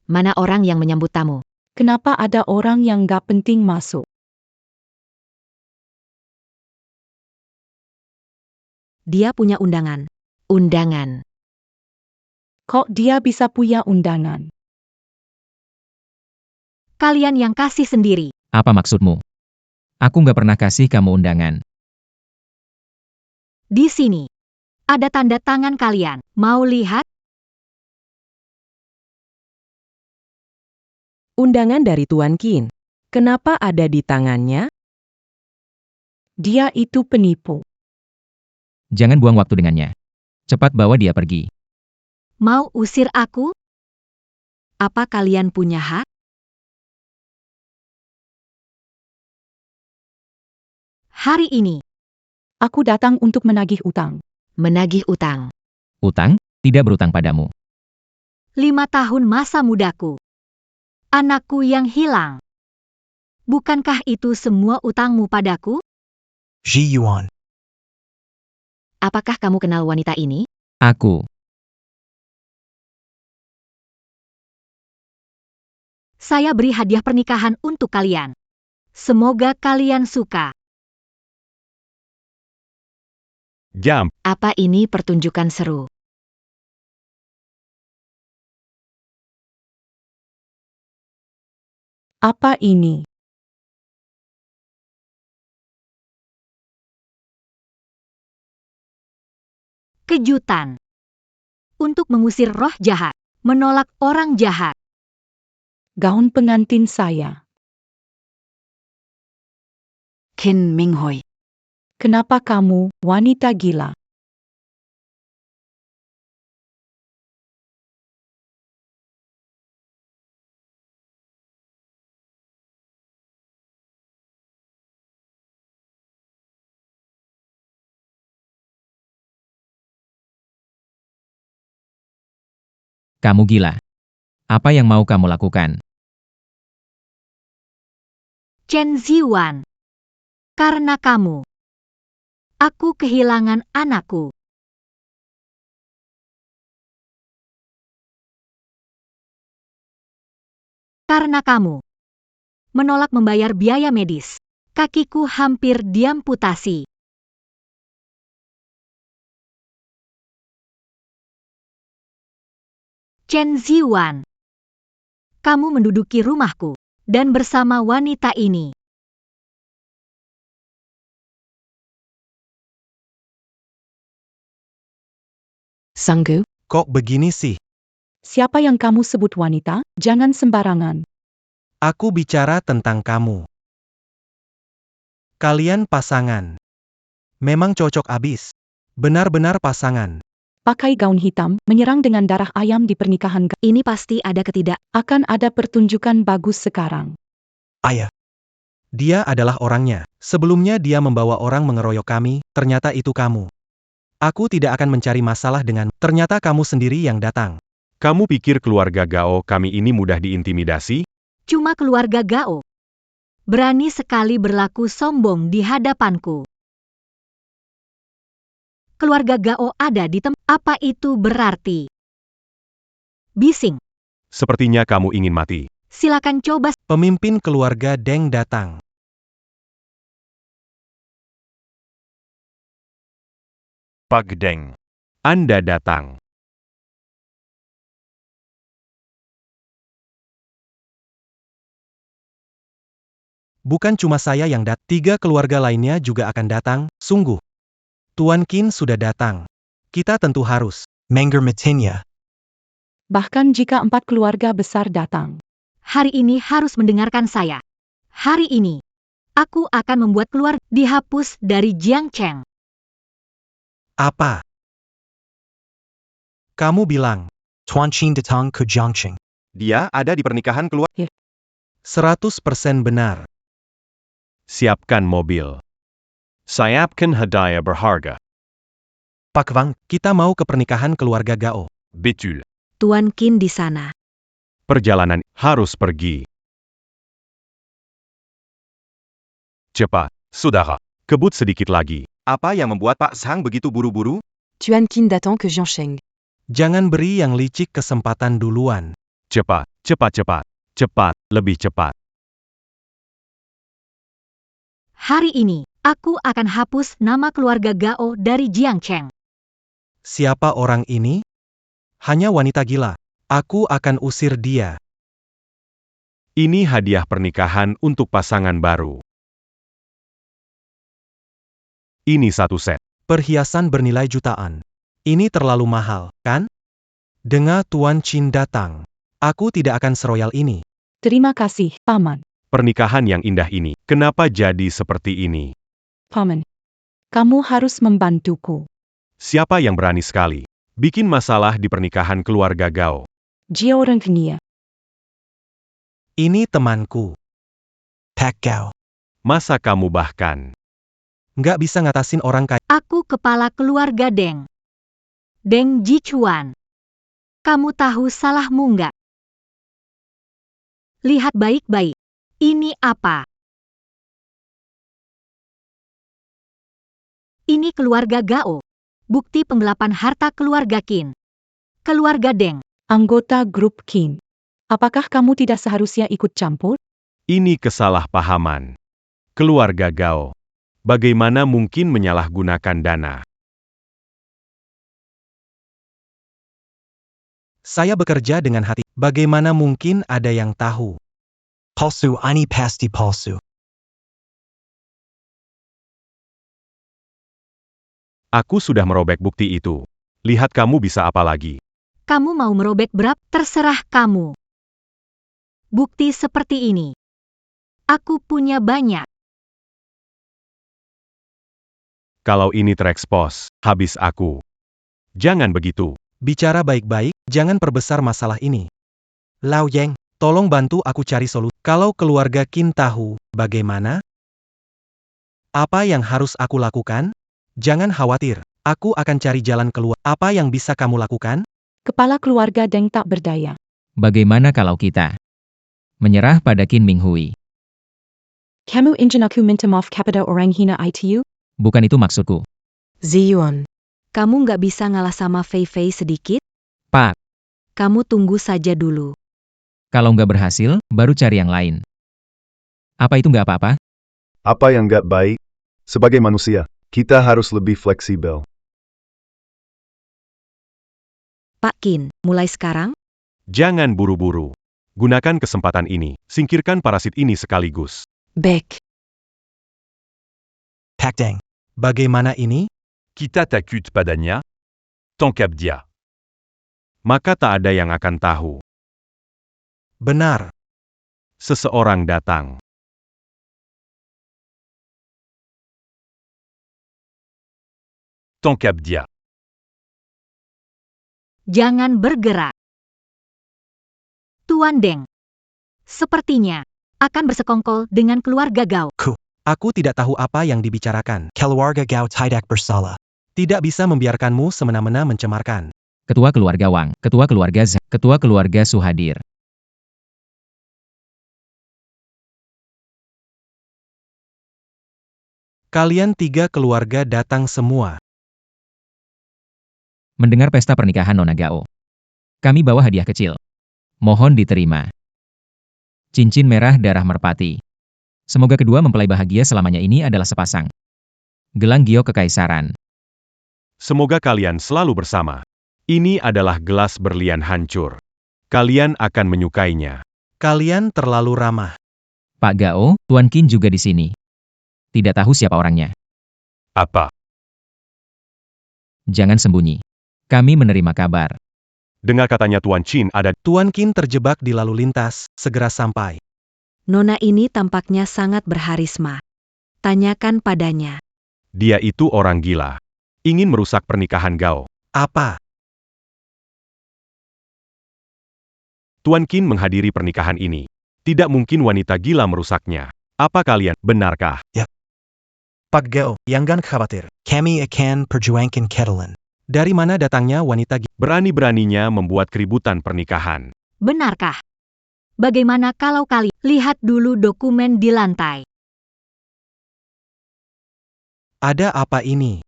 Mana orang yang menyambut tamu? Kenapa ada orang yang gak penting masuk? Dia punya undangan. Undangan. Kok dia bisa punya undangan? Kalian yang kasih sendiri. Apa maksudmu? Aku nggak pernah kasih kamu undangan. Di sini. Ada tanda tangan kalian. Mau lihat? Undangan dari Tuan Qin. Kenapa ada di tangannya? Dia itu penipu. Jangan buang waktu dengannya. Cepat bawa dia pergi. Mau usir aku? Apa kalian punya hak? Hari ini, Aku datang untuk menagih utang. Menagih utang. Utang, tidak berutang padamu. 5 tahun masa mudaku. Anakku yang hilang. Bukankah itu semua utangmu padaku? Ji Yuan. Apakah kamu kenal wanita ini? Aku. Saya beri hadiah pernikahan untuk kalian. Semoga kalian suka. Jam. Apa ini pertunjukan seru? Apa ini? Kejutan. Untuk mengusir roh jahat. Menolak orang jahat. Gaun pengantin saya. Qin Minghui. Kenapa kamu, wanita gila? Kamu gila. Apa yang mau kamu lakukan? Chen Ziwan. Karena kamu. Aku kehilangan anakku. Karena kamu. Menolak membayar biaya medis. Kakiku hampir diamputasi. Chen Ziwan. Kamu menduduki rumahku dan bersama wanita ini. Sanggu, Kok begini sih? siapa yang kamu sebut wanita? Jangan sembarangan. Aku bicara tentang kamu. Kalian pasangan. Memang cocok abis. Benar-benar pasangan. Pakai gaun hitam, menyerang dengan darah ayam di pernikahan. Ini pasti ada ketidak. Akan ada pertunjukan bagus sekarang. Ayah. Dia adalah orangnya. Sebelumnya dia membawa orang mengeroyok kami, ternyata itu kamu. Aku tidak akan mencari masalah dengan, ternyata kamu sendiri yang datang. Kamu pikir keluarga Gao kami ini mudah diintimidasi? Cuma keluarga Gao. Berani sekali berlaku sombong di hadapanku. Keluarga Gao ada di tempat. Apa itu berarti? Bising. Sepertinya kamu ingin mati. Silakan coba. Pemimpin keluarga Deng datang. Pak Deng. Anda datang. Bukan cuma saya yang datang, 3 keluarga lainnya juga akan datang, sungguh. Tuan Qin sudah datang. Kita tentu harus menghormatinya. Bahkan jika 4 keluarga besar datang. Hari ini harus mendengarkan saya. Hari ini, aku akan membuat keluar dihapus dari Jiangcheng. Apa? Kamu bilang, Tuan Qin datang ke Jiangcheng. Dia ada di pernikahan keluarga. 100% benar. Siapkan mobil. Siapkan hadiah berharga. Pak Wang, Kita mau ke pernikahan keluarga Gao. Betul. Tuan Qin di sana. Perjalanan harus pergi. Cepat, saudara. Kebut sedikit lagi. Apa yang membuat Pak Sang begitu buru-buru? Tuan Qin datang ke Jiangcheng. Jangan beri yang licik kesempatan duluan. Cepat, cepat, cepat. Cepat, lebih cepat. Hari ini, aku akan hapus nama keluarga Gao dari Jiangcheng. Siapa orang ini? Hanya wanita gila. Aku akan usir dia. Ini hadiah pernikahan untuk pasangan baru. Ini 1 set. Perhiasan bernilai jutaan. Ini terlalu mahal, kan? Dengar Tuan Qin datang. Aku tidak akan seroyal ini. Terima kasih, Paman. Pernikahan yang indah ini, kenapa jadi seperti ini? Paman. Kamu harus membantuku. Siapa yang berani sekali bikin masalah di pernikahan keluarga Gao? Dia orang kenia. Ini temanku. Pak Gao. Masa kamu bahkan Nggak bisa ngatasin orang kaya. Aku kepala keluarga Deng. Deng Jichuan. Kamu tahu salahmu nggak? Lihat baik-baik. Ini apa? Ini keluarga Gao. Bukti penggelapan harta keluarga Qin. Keluarga Deng. Anggota grup Qin. Apakah kamu tidak seharusnya ikut campur? ini kesalahpahaman. Keluarga Gao. Bagaimana mungkin menyalahgunakan dana? Saya bekerja dengan hati. Bagaimana mungkin ada yang tahu? Palsu ini pasti palsu. Aku sudah merobek bukti itu. Lihat kamu bisa apa lagi. Kamu mau merobek berapa? Terserah kamu. Bukti seperti ini. Aku punya banyak. Kalau ini terekspos, habis aku. Jangan begitu. Bicara baik-baik, jangan perbesar masalah ini. Lao Yang, tolong bantu aku cari solusi. Kalau keluarga Qin tahu, bagaimana? Apa yang harus aku lakukan? Jangan khawatir, aku akan cari jalan keluar. Apa yang bisa kamu lakukan? Kepala keluarga Deng tak berdaya. Bagaimana kalau kita menyerah pada Qin Minghui? Kamu ingin aku minta maaf kepada orang hina itu? Bukan itu maksudku. Ziyuan, kamu nggak bisa ngalah sama Fei Fei sedikit? Pak, Kamu tunggu saja dulu. kalau nggak berhasil, baru cari yang lain. Apa itu nggak apa-apa? Apa yang gak baik? Sebagai manusia, kita harus lebih fleksibel. Pak Qin, mulai sekarang, Jangan buru-buru. Gunakan kesempatan ini, singkirkan parasit ini sekaligus. Baik. Pak Deng. Bagaimana ini? Kita t'accute padanya? Tangkap dia. Maka tak ada yang akan tahu. Benar. Seseorang datang. Tangkap dia. Jangan bergerak. Tuan Deng. Sepertinya akan bersekongkol dengan keluarga Gao. Aku tidak tahu apa yang dibicarakan. Keluarga Gao tidak bersalah. Tidak bisa membiarkanmu semena-mena mencemarkan. Ketua keluarga Wang, ketua keluarga Z, ketua keluarga Su hadir. Kalian 3 keluarga datang semua. Mendengar pesta pernikahan Nona Gao. Kami bawa hadiah kecil. Mohon diterima. Cincin merah darah merpati. Semoga kedua mempelai bahagia selamanya ini adalah sepasang. Gelang giok kekaisaran. Semoga kalian selalu bersama. Ini adalah gelas berlian hancur. Kalian akan menyukainya. Kalian terlalu ramah. Pak Gao, Tuan Qin juga di sini. Tidak tahu siapa orangnya. Apa? Jangan sembunyi. Kami menerima kabar. Dengar katanya Tuan Qin ada. Tuan Qin terjebak di lalu lintas, segera sampai. Nona ini tampaknya sangat berharisma. Tanyakan padanya. Dia itu orang gila. Ingin merusak pernikahan Gao. Apa? Tuan Qin menghadiri pernikahan ini. Tidak mungkin wanita gila merusaknya. Apa kalian, benarkah? Pak Gao, jangan khawatir. Kami akan perjuangkan keadilan. Dari mana datangnya wanita Berani-beraninya membuat keributan pernikahan. Benarkah? Bagaimana kalau kalian lihat dulu dokumen di lantai? Ada apa ini?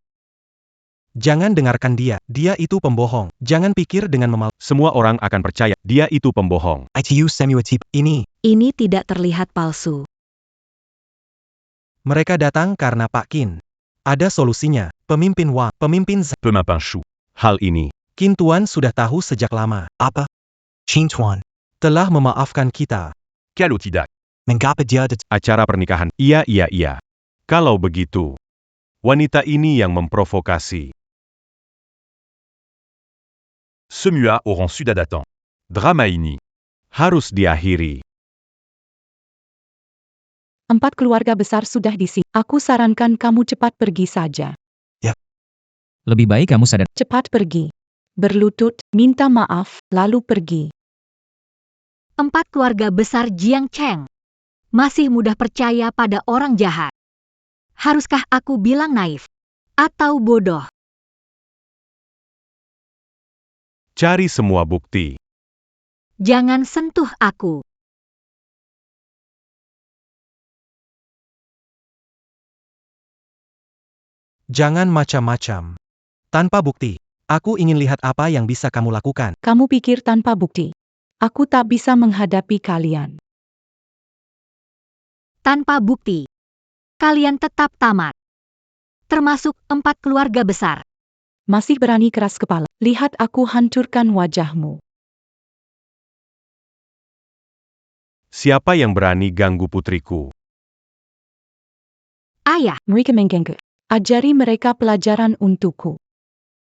Jangan dengarkan dia itu pembohong. Jangan pikir dengan Semua orang akan percaya, dia itu pembohong. Itu semua tipu. Ini tidak terlihat palsu. Mereka datang karena Pak Qin. Ada solusinya. Pemimpin Wang, pemimpin Z. Peu m'importe chou. Hal ini, Qin Tuan sudah tahu sejak lama. Apa? Qin Tuan. Telah memaafkan kita. Kalau tidak, Mengapa dia acara pernikahan. Iya. Kalau begitu, wanita ini yang memprovokasi. semua orang sudah datang. Drama ini Harus diakhiri. 4 keluarga besar sudah di sini. Aku sarankan kamu cepat pergi saja. Lebih baik kamu sadar. Cepat pergi. Berlutut, minta maaf, lalu pergi. 4 keluarga besar Jiang Cheng. Masih mudah percaya pada orang jahat. Haruskah aku bilang naif? Atau bodoh? Cari semua bukti. Jangan sentuh aku. Jangan macam-macam. Tanpa bukti. Aku ingin lihat apa yang bisa kamu lakukan. Kamu pikir tanpa bukti. Aku tak bisa menghadapi kalian. Tanpa bukti. Kalian tetap tamat. Termasuk 4 keluarga besar. Masih berani keras kepala. Lihat aku hancurkan wajahmu. Siapa yang berani ganggu putriku? Ayah, Mereka mengganggu. Ajari mereka pelajaran untukku.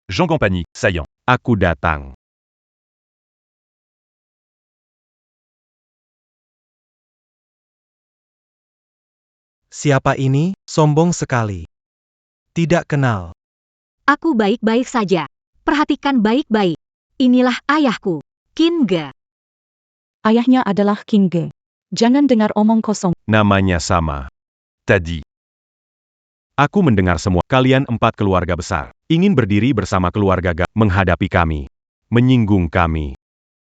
Jean Campagny, saillant. Aku datang. Siapa ini? Sombong sekali. Tidak kenal. aku baik-baik saja. Perhatikan baik-baik. Inilah ayahku, Qin Ge. Ayahnya adalah King Ge. Jangan dengar omong kosong. Namanya sama. Tadi. Aku mendengar semua. Kalian 4 keluarga besar. Ingin berdiri bersama keluarga Gao menghadapi kami. menyinggung kami.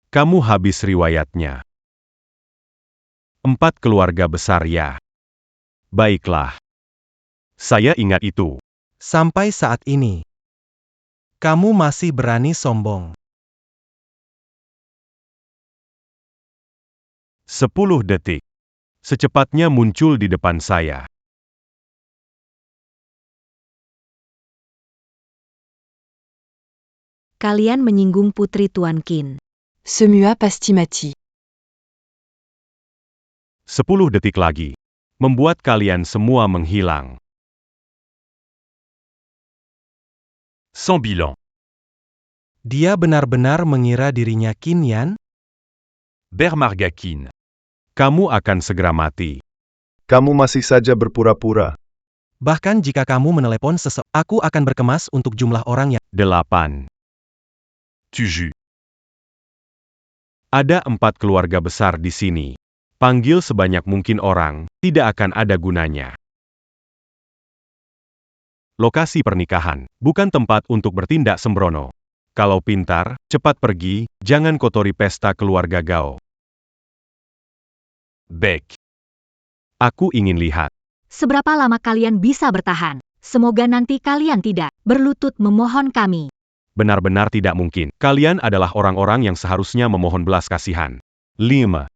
Kamu habis riwayatnya. 4 keluarga besar ya. Baiklah. Saya ingat itu. Sampai saat ini, kamu masih berani sombong. 10 detik. Secepatnya muncul di depan saya. Kalian menyinggung putri Tuan Qin. Semua pasti mati. 10 detik lagi. Membuat kalian semua menghilang. Sans bilan. Dia benar-benar mengira dirinya Qin Yan? Bermarga Qin. Kamu akan segera mati. Kamu masih saja berpura-pura. Bahkan jika kamu menelepon aku akan berkemas untuk jumlah orang yang 8. Tu jus. Ada 4 keluarga besar di sini. Panggil sebanyak mungkin orang, tidak akan ada gunanya. Lokasi pernikahan, bukan tempat untuk bertindak sembrono. Kalau pintar, cepat pergi, jangan kotori pesta keluarga Gao. Bec. Aku ingin lihat. Seberapa lama kalian bisa bertahan? Semoga nanti kalian tidak berlutut memohon kami. Benar-benar tidak mungkin. Kalian adalah orang-orang yang seharusnya memohon belas kasihan. 5.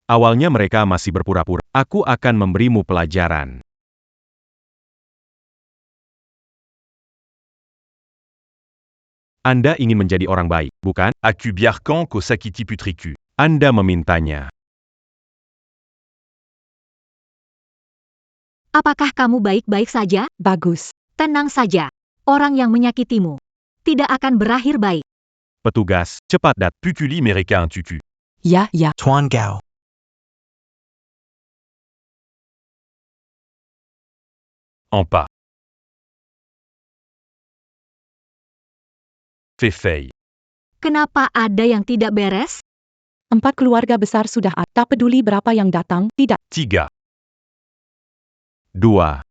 Awalnya mereka masih berpura-pura. Aku akan memberimu pelajaran. Anda ingin menjadi orang baik, bukan? Acu biarcan ko sakiti putricu. Anda memintanya. Apakah kamu baik-baik saja? Bagus. Tenang saja. Orang yang menyakitimu tidak akan berakhir baik. Petugas, cepat datang. Puculi mereka un tutu. Ya, ya. Tuan Gao. En pas. Fei. Kenapa ada yang tidak beres? 4 keluarga besar sudah ada. Tak peduli berapa yang datang, tidak. 3. 2.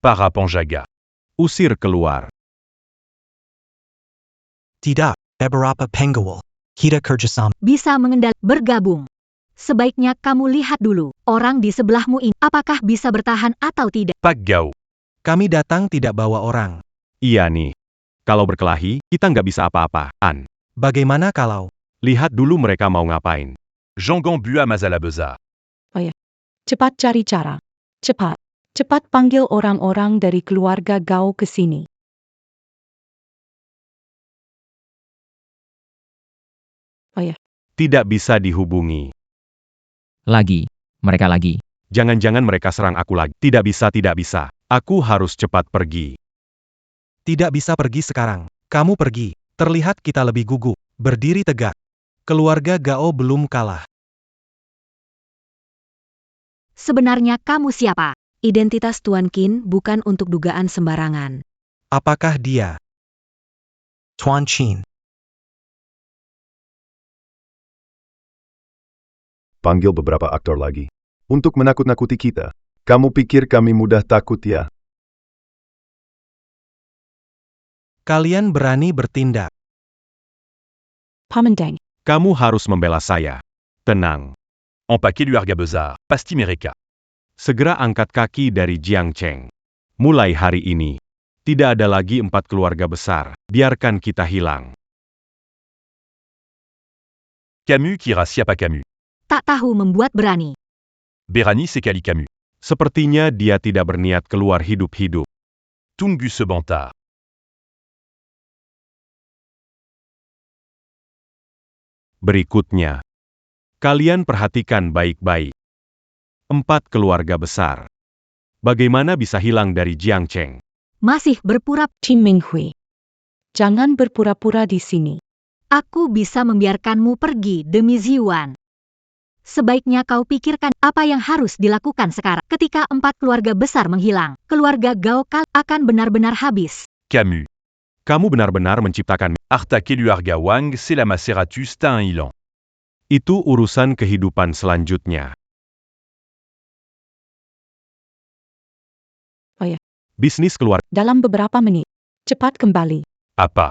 Para Panjaga. Usir keluar. Tidak, beberapa pengawal. Kita kerjasama. Bisa bergabung. Sebaiknya kamu lihat dulu, orang di sebelahmu ini, apakah bisa bertahan atau tidak. Pak Gao. Kami datang tidak bawa orang. Iya nih. Kalau berkelahi, kita nggak bisa apa-apaan. Bagaimana kalau Lihat dulu mereka mau ngapain. Jangan bua mazala beza. Cepat cari cara. Cepat. Cepat panggil orang-orang dari keluarga Gao ke sini. Tidak bisa dihubungi. Mereka lagi. Jangan-jangan mereka serang aku lagi. Tidak bisa, tidak bisa. Aku harus cepat pergi. tidak bisa pergi sekarang? Kamu pergi. Terlihat kita lebih gugup. Berdiri tegak. Keluarga Gao belum kalah. Sebenarnya kamu siapa? Identitas Tuan Qin bukan untuk dugaan sembarangan. Apakah dia? Tuan Qin. Panggil beberapa aktor lagi. Untuk menakut-nakuti kita. Kamu pikir kami mudah takut ya? Kalian berani bertindak. Pamandang. Kamu harus membela saya. Tenang. En pas keluarga beza. Pasti mereka. Segera angkat kaki dari Jiangcheng. Mulai hari ini. Tidak ada lagi 4 keluarga besar. Biarkan kita hilang. Camus kira siapa Camus. Tak tahu membuat berani. Berani sekali Camus. Sepertinya dia tidak berniat keluar hidup-hidup. Tunggu sebentar. Berikutnya. Kalian perhatikan baik-baik. 4 keluarga besar. Bagaimana bisa hilang dari Jiangcheng? Masih berpura, Qin Minghui. Jangan berpura-pura di sini. aku bisa membiarkanmu pergi demi Ziwan. Sebaiknya kau pikirkan apa yang harus dilakukan sekarang. Ketika 4 keluarga besar menghilang, keluarga Gao Kal akan benar-benar habis. Camus. Kamu benar-benar menciptakan. Arta Keluarga Wang, c'est la Maceratus Tain Ilan. Itu urusan kehidupan selanjutnya. Oh ya. Bisnis keluarga. Dalam beberapa menit. Cepat kembali. Apa?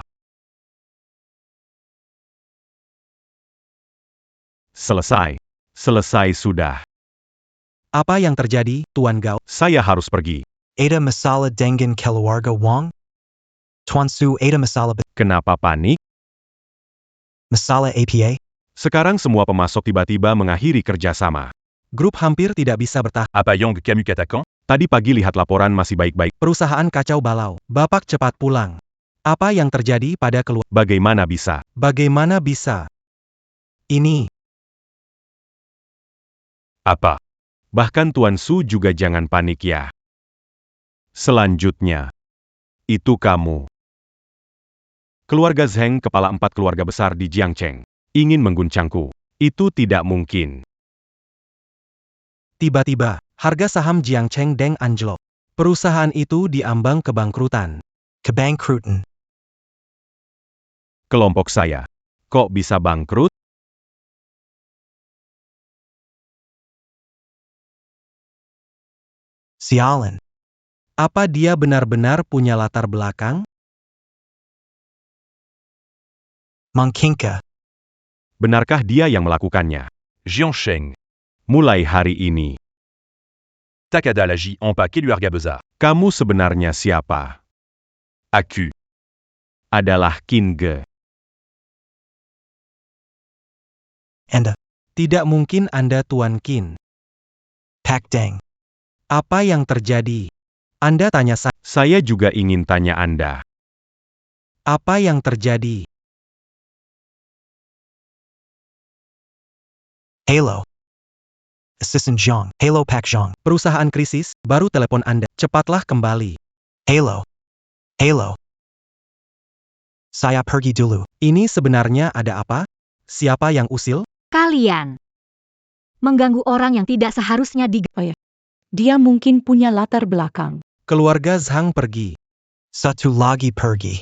Selesai. Selesai sudah. Apa yang terjadi, Tuan Gao? Saya harus pergi. Ada Masala Dengan Keluarga Wang? Tuan Su Ada Masala Kenapa panik? Masala APA? Sekarang semua pemasok tiba-tiba mengakhiri kerjasama. Grup hampir tidak bisa bertahan. Apa Yong Camus Katakan? Tadi pagi lihat laporan masih baik-baik. Perusahaan kacau balau. Bapak cepat pulang. Apa yang terjadi pada keluarga? Bagaimana bisa? Bagaimana bisa? Ini. Apa? Bahkan Tuan Su juga jangan panik ya. Selanjutnya. Itu kamu. Keluarga Zheng, kepala 4 keluarga besar di Jiangcheng, ingin mengguncangku. Itu tidak mungkin. Tiba-tiba, harga saham Jiangcheng Deng anjlok. Perusahaan itu diambang kebangkrutan. Kebangkrutan. Kelompok saya. Kok bisa bangkrut? Sialan. Apa dia benar-benar punya latar belakang? Mangkinka. Benarkah dia yang melakukannya? Jiangsheng. Mulai hari ini. Takada Laji Ampa Keluarga Besar. Kamu sebenarnya siapa? Aku. Adalah Qin Ge. Anda. Tidak mungkin Anda Tuan Qin. Pak Deng. Apa yang terjadi? Anda tanya saya. Saya juga ingin tanya Anda. Apa yang terjadi? Halo. Assistant Zhang. Halo Pak Zhang. Perusahaan krisis, baru telepon Anda. Cepatlah kembali. Halo. Halo. Saya pergi dulu. Ini sebenarnya ada apa? Siapa yang usil? Kalian mengganggu orang yang tidak seharusnya Dia mungkin punya latar belakang. Keluarga Zhang pergi. Satu lagi pergi.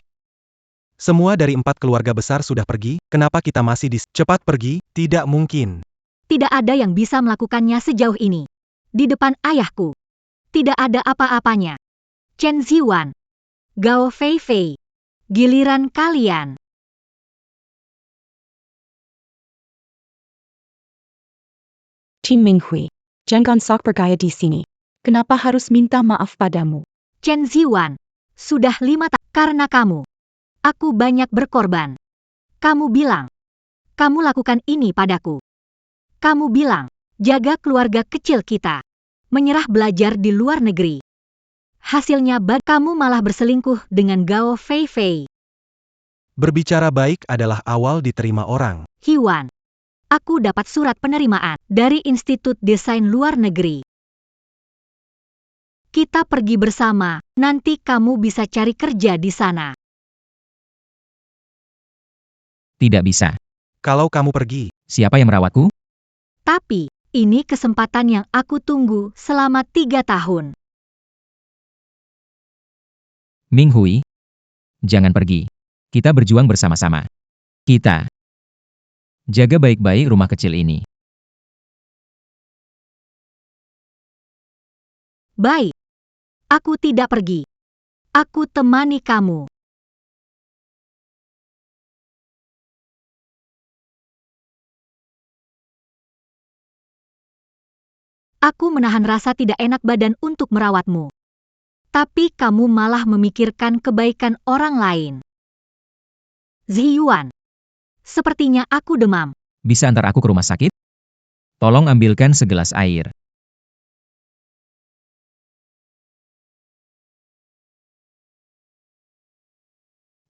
Semua dari 4 keluarga besar sudah pergi, kenapa kita masih di... Cepat pergi, tidak mungkin. Tidak ada yang bisa melakukannya sejauh ini. Di depan ayahku. Tidak ada apa-apanya. Chen Ziwan. Gao Feifei. Giliran kalian. Tim Minghui. Jangan sok bergaya di sini. Kenapa harus minta maaf padamu? Chen Ziwan. Sudah 5 tahun karena kamu. Aku banyak berkorban. Kamu bilang. Kamu lakukan ini padaku. Kamu bilang. Jaga keluarga kecil kita. Menyerah belajar di luar negeri. Hasilnya kamu malah berselingkuh dengan Gao Feifei. Berbicara baik adalah awal diterima orang. Hiwan. Aku dapat surat penerimaan dari Institut Desain Luar Negeri. Kita pergi bersama, nanti kamu bisa cari kerja di sana. Tidak bisa. Kalau kamu pergi, Siapa yang merawatku? Tapi, ini kesempatan yang aku tunggu selama 3 tahun. Ming Hui. Jangan pergi. Kita berjuang bersama-sama. Kita. Jaga baik-baik rumah kecil ini. Baik. Aku tidak pergi. Aku temani kamu. Aku menahan rasa tidak enak badan untuk merawatmu. Tapi kamu malah memikirkan kebaikan orang lain. Zhiyuan. Sepertinya aku demam. Bisa antar aku ke rumah sakit? Tolong ambilkan segelas air.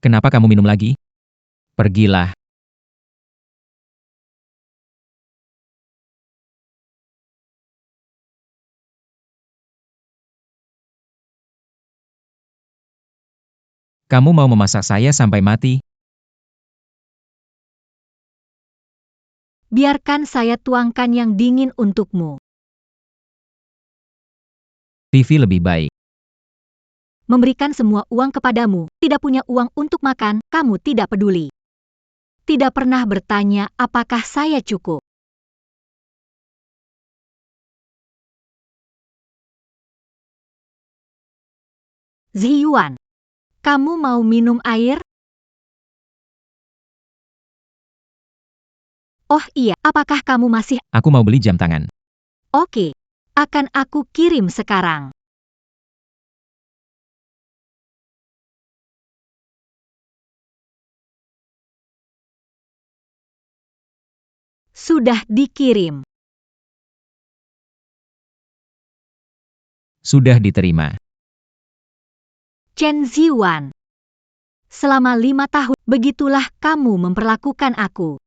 Kenapa kamu minum lagi? Pergilah. Kamu mau memasak saya sampai mati? Biarkan saya tuangkan yang dingin untukmu. TV lebih baik. Memberikan semua uang kepadamu, tidak punya uang untuk makan, kamu tidak peduli. Tidak pernah bertanya apakah saya cukup. Zhiyuan, kamu mau minum air? Oh iya, apakah kamu masih... Aku mau beli jam tangan. Oke, akan aku kirim sekarang. Sudah dikirim. Sudah diterima. Chen Zhiwan. Selama 5 tahun, begitulah kamu memperlakukan aku.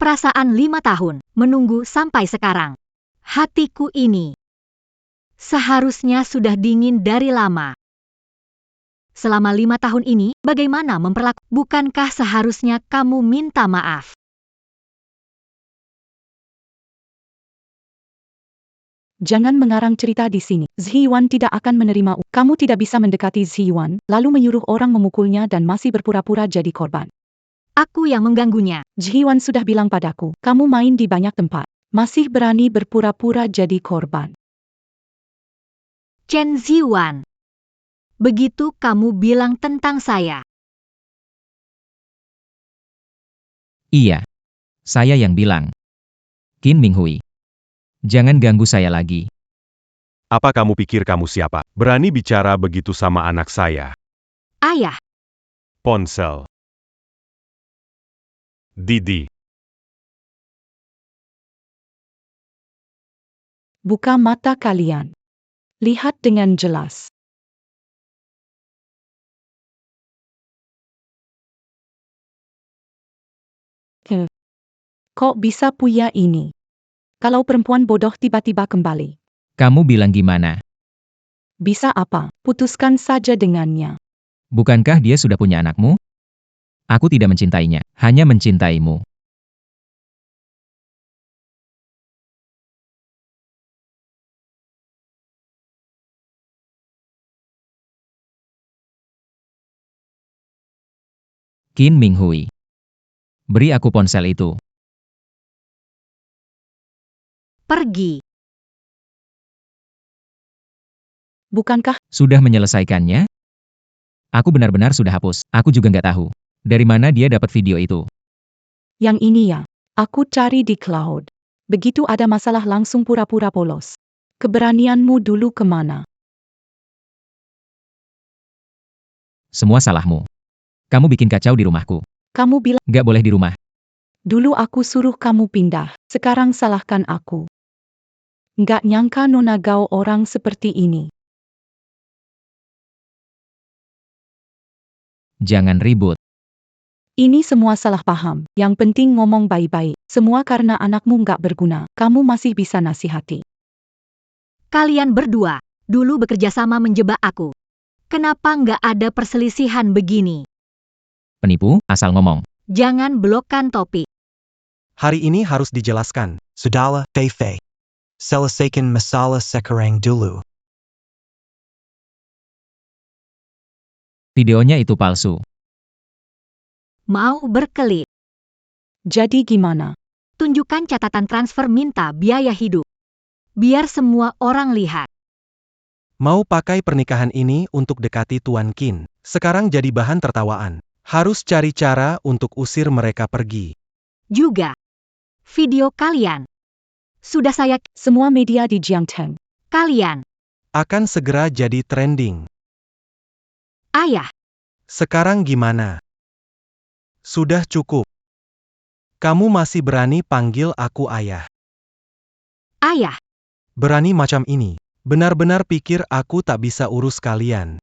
Perasaan 5 tahun, menunggu sampai sekarang. Hatiku ini seharusnya sudah dingin dari lama. Selama 5 tahun ini, bagaimana memperlakukan? Bukankah seharusnya kamu minta maaf? Jangan mengarang cerita di sini. Zhiyuan tidak akan menerima. Kamu tidak bisa mendekati Zhiyuan, lalu menyuruh orang memukulnya dan masih berpura-pura jadi korban. Aku yang mengganggunya. Zhiyuan sudah bilang padaku, kamu main di banyak tempat. Masih berani berpura-pura jadi korban. Chen Zhiwan. Begitu kamu bilang tentang saya. Iya. Saya yang bilang. Qin Minghui. Jangan ganggu saya lagi. Apa kamu pikir kamu siapa? Berani bicara begitu sama anak saya. Ayah. Ponsel. Didi. Buka mata kalian. Lihat dengan jelas. Kok bisa punya ini? Kalau perempuan bodoh tiba-tiba kembali. Kamu bilang gimana? Bisa apa? Putuskan saja dengannya. Bukankah dia sudah punya anakmu? Aku tidak mencintainya, hanya mencintaimu. Qin Minghui. Beri aku ponsel itu. Pergi. Bukankah Sudah menyelesaikannya? Aku benar-benar sudah hapus. Aku juga nggak tahu. Dari mana dia dapat video itu? yang ini ya? Aku cari di cloud. Begitu ada masalah langsung pura-pura polos. Keberanianmu dulu kemana? Semua salahmu. Kamu bikin kacau di rumahku. Kamu bilang, Nggak boleh di rumah. dulu aku suruh kamu pindah. Sekarang salahkan aku. Nggak nyangka Nona Gao orang seperti ini. Jangan ribut. Ini semua salah paham. Yang penting ngomong baik-baik. Semua karena anakmu nggak berguna. Kamu masih bisa nasihati. Kalian berdua, dulu bekerja sama menjebak aku. Kenapa nggak ada perselisihan begini? Penipu, asal ngomong. Jangan blokkan topik. Hari ini harus dijelaskan. Sudahlah, Fei. Selesaikan masalah sekarang dulu. Videonya itu palsu. Mau berkelit. Jadi gimana? Tunjukkan catatan transfer minta biaya hidup. Biar semua orang lihat. Mau pakai pernikahan ini untuk dekati Tuan Qin. Sekarang jadi bahan tertawaan. Harus cari cara untuk usir mereka pergi. Juga. Video kalian. Sudah saya... Semua media di Jiangteng. Kalian. Akan segera jadi trending. Ayah. Sekarang gimana? Sudah cukup. Kamu masih berani panggil aku ayah. Ayah. Berani macam ini. Benar-benar pikir aku tak bisa urus kalian.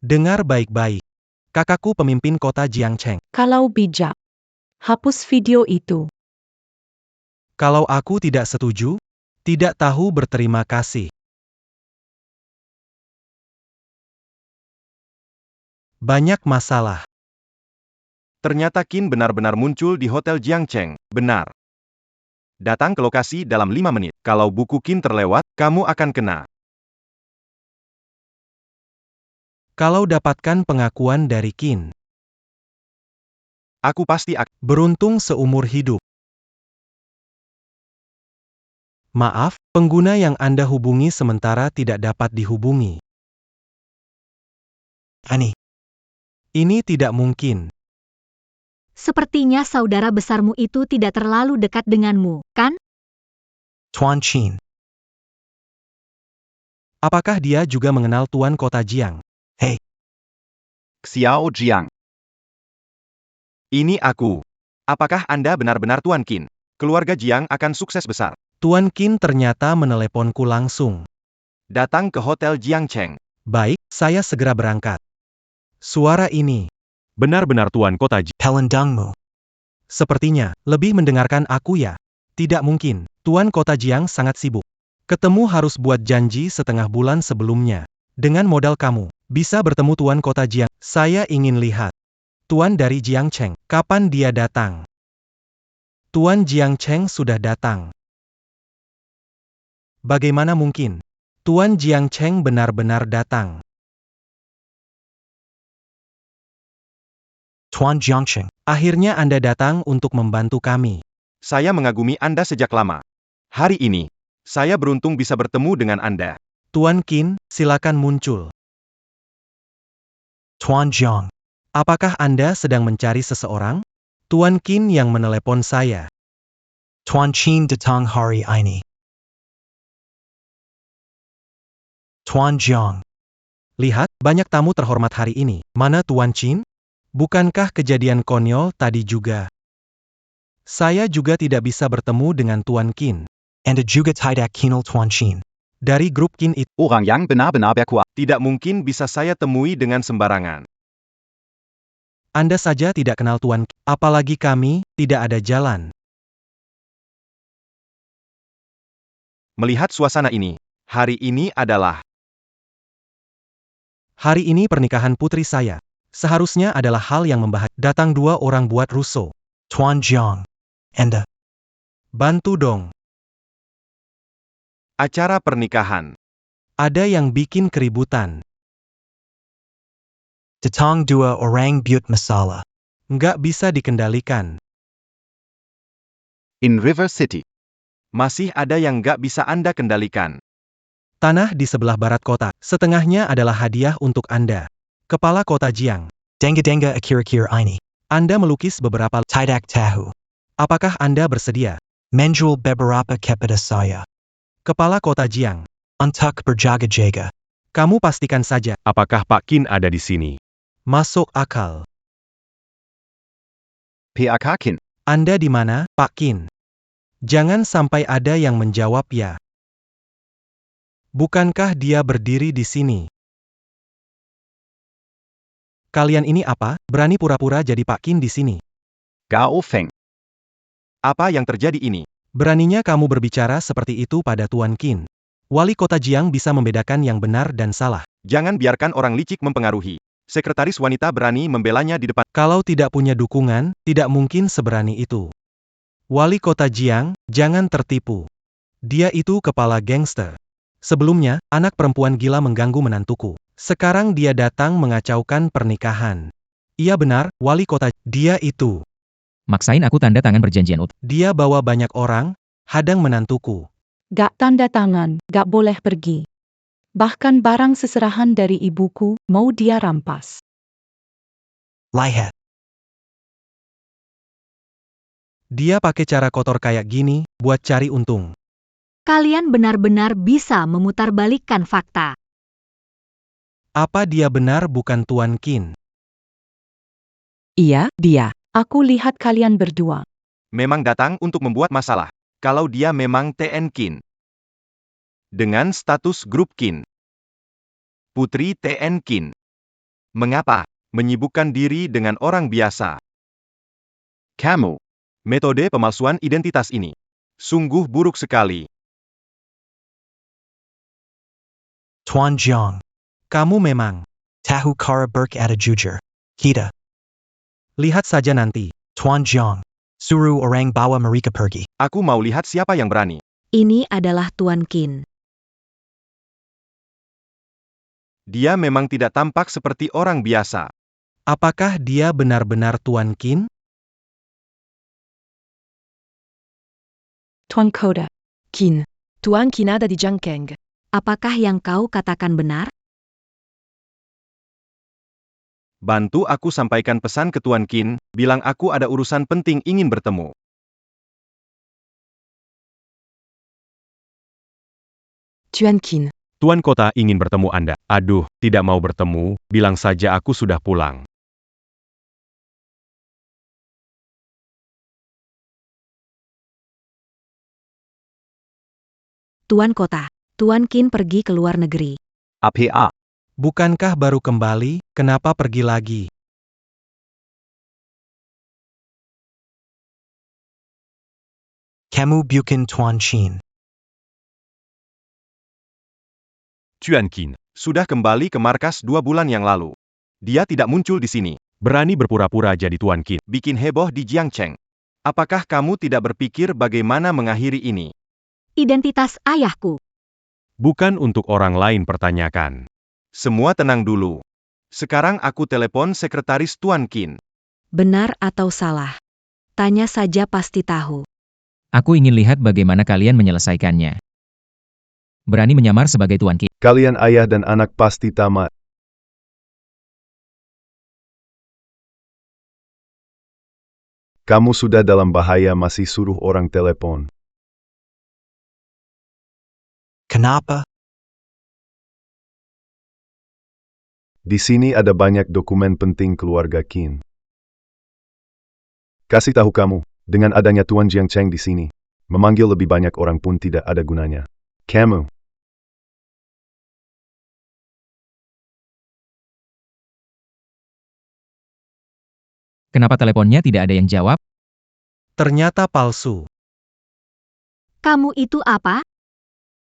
Dengar baik-baik. Kakakku pemimpin kota Jiangcheng. Kalau bijak. Hapus video itu. Kalau aku tidak setuju, tidak tahu berterima kasih. Banyak masalah. Ternyata Qin benar-benar muncul di Hotel Jiangcheng. Benar. Datang ke lokasi dalam 5 menit. Kalau buku Qin terlewat, kamu akan kena. Kalau dapatkan pengakuan dari Qin, Aku pasti akan. beruntung seumur hidup. Maaf, pengguna yang Anda hubungi sementara tidak dapat dihubungi. Ani. Ini tidak mungkin. Sepertinya saudara besarmu itu tidak terlalu dekat denganmu, kan? Tuan Chin. Apakah dia juga mengenal Tuan Kota Jiang? Xiao Jiang. Ini aku. Apakah Anda benar-benar Tuan Qin? Keluarga Jiang akan sukses besar. Tuan Qin ternyata meneleponku langsung. Datang ke Hotel Jiangcheng. Baik, saya segera berangkat. Suara ini, Benar-benar Tuan Kota Jiang. Helen Dungmu. sepertinya, lebih mendengarkan aku ya. Tidak mungkin, Tuan Kota Jiang sangat sibuk. Ketemu harus buat janji setengah bulan sebelumnya. Dengan modal kamu, bisa bertemu Tuan Kota Jiang. Saya ingin lihat. Tuan dari Jiangcheng, kapan dia datang? Tuan Jiangcheng sudah datang. Bagaimana mungkin? Tuan Jiangcheng benar-benar datang. Tuan Jiangcheng. Akhirnya Anda datang untuk membantu kami. Saya mengagumi Anda sejak lama. Hari ini, saya beruntung bisa bertemu dengan Anda. Tuan Qin, silakan muncul. Tuan Jiang. Apakah Anda sedang mencari seseorang? Tuan Qin yang menelepon saya. Tuan Chin datang hari ini. Tuan Jiang. Lihat, banyak tamu terhormat hari ini. Mana Tuan Qin? Bukankah kejadian konyol tadi juga? Saya juga tidak bisa bertemu dengan Tuan Qin. Anda juga tidak kenal Tuan Chin. Dari grup Qin itu, Orang yang benar-benar berkuat. Tidak mungkin bisa saya temui dengan sembarangan. Anda saja tidak kenal Tuan Qin. Apalagi kami, tidak ada jalan. Melihat suasana ini, hari ini adalah Hari ini pernikahan putri saya. Seharusnya adalah hal yang membahagiakan. Datang 2 orang buat Russo. Tuan Jiang. Anda. Bantu dong. acara pernikahan. Ada yang bikin keributan. Datang 2 orang buat masalah. Nggak bisa dikendalikan. In River City. Masih ada yang nggak bisa Anda kendalikan. Tanah di sebelah barat kota, setengahnya adalah hadiah untuk Anda. Kepala Kota Jiang. Denga-denga akhir-akhir ini. Anda melukis beberapa. Tidak tahu. Apakah Anda bersedia? Menjual beberapa kepada saya. Kepala Kota Jiang. Untuk berjaga-jaga. Kamu pastikan saja. Apakah Pak Qin ada di sini? Masuk akal. Pihak Qin. Anda di mana, Pak Qin? Jangan sampai ada yang menjawab ya. Bukankah dia berdiri di sini? Kalian ini apa? Berani pura-pura jadi Pak Qin di sini? Gao Feng. Apa yang terjadi ini? Beraninya kamu berbicara seperti itu pada Tuan Qin. Wali Kota Jiang bisa membedakan yang benar dan salah. Jangan biarkan orang licik mempengaruhi. Sekretaris wanita berani membelanya di depan. Kalau tidak punya dukungan, tidak mungkin seberani itu. Wali Kota Jiang, jangan tertipu. Dia itu kepala gangster. Sebelumnya, anak perempuan gila mengganggu menantuku. Sekarang dia datang mengacaukan pernikahan. Iya benar, Wali Kota. Dia itu. Maksain aku tanda tangan perjanjian ut. Dia bawa banyak orang, hadang menantuku. Gak tanda tangan, gak boleh pergi. Bahkan barang seserahan dari ibuku, mau dia rampas. Lihat. Dia pakai cara kotor kayak gini, buat cari untung. Kalian benar-benar bisa memutarbalikkan fakta. Apa dia benar bukan Tuan Qin? Iya, dia. Aku lihat kalian berdua. Memang datang untuk membuat masalah. Kalau dia memang TN Qin. Dengan status grup Qin. Putri TN Qin. Mengapa menyibukkan diri dengan orang biasa? Kamu. Metode pemalsuan identitas ini sungguh buruk sekali. Tuan Jiang. Kamu memang. Tahu cara berkata jujur. Kita. Lihat saja nanti. Tuan Jiang. Suruh orang bawa mereka pergi. Aku mau lihat siapa yang berani. Ini adalah Tuan Qin. Dia memang tidak tampak seperti orang biasa. Apakah dia benar-benar Tuan Qin? Tuan Kota. Qin. Tuan Qin ada di Jiangkeng. Apakah yang kau katakan benar? Bantu aku sampaikan pesan ke Tuan Qin, bilang aku ada urusan penting ingin bertemu. Tuan Qin. Tuan Kota ingin bertemu Anda. Aduh, tidak mau bertemu, bilang saja aku sudah pulang. Tuan Kota, Tuan Qin pergi ke luar negeri. APA. Bukankah baru kembali, kenapa pergi lagi? Kamu bukan Tuan Qin. Tuan Qin sudah kembali ke markas 2 bulan yang lalu. Dia tidak muncul di sini. Berani berpura-pura jadi Tuan Qin, bikin heboh di Jiangcheng. Apakah kamu tidak berpikir bagaimana mengakhiri ini? Identitas ayahku. Bukan untuk orang lain pertanyakan. Semua tenang dulu. Sekarang aku telepon sekretaris Tuan Qin. Benar atau salah? Tanya saja pasti tahu. Aku ingin lihat bagaimana kalian menyelesaikannya. Berani menyamar sebagai Tuan Qin. Kalian ayah dan anak pasti tamat. Kamu sudah dalam bahaya masih suruh orang telepon. Kenapa? Di sini ada banyak dokumen penting keluarga Qin. Kasih tahu kamu, dengan adanya Tuan Jiangcheng di sini, memanggil lebih banyak orang pun tidak ada gunanya. Kamu. Kenapa teleponnya tidak ada yang jawab? Ternyata palsu. Kamu itu apa?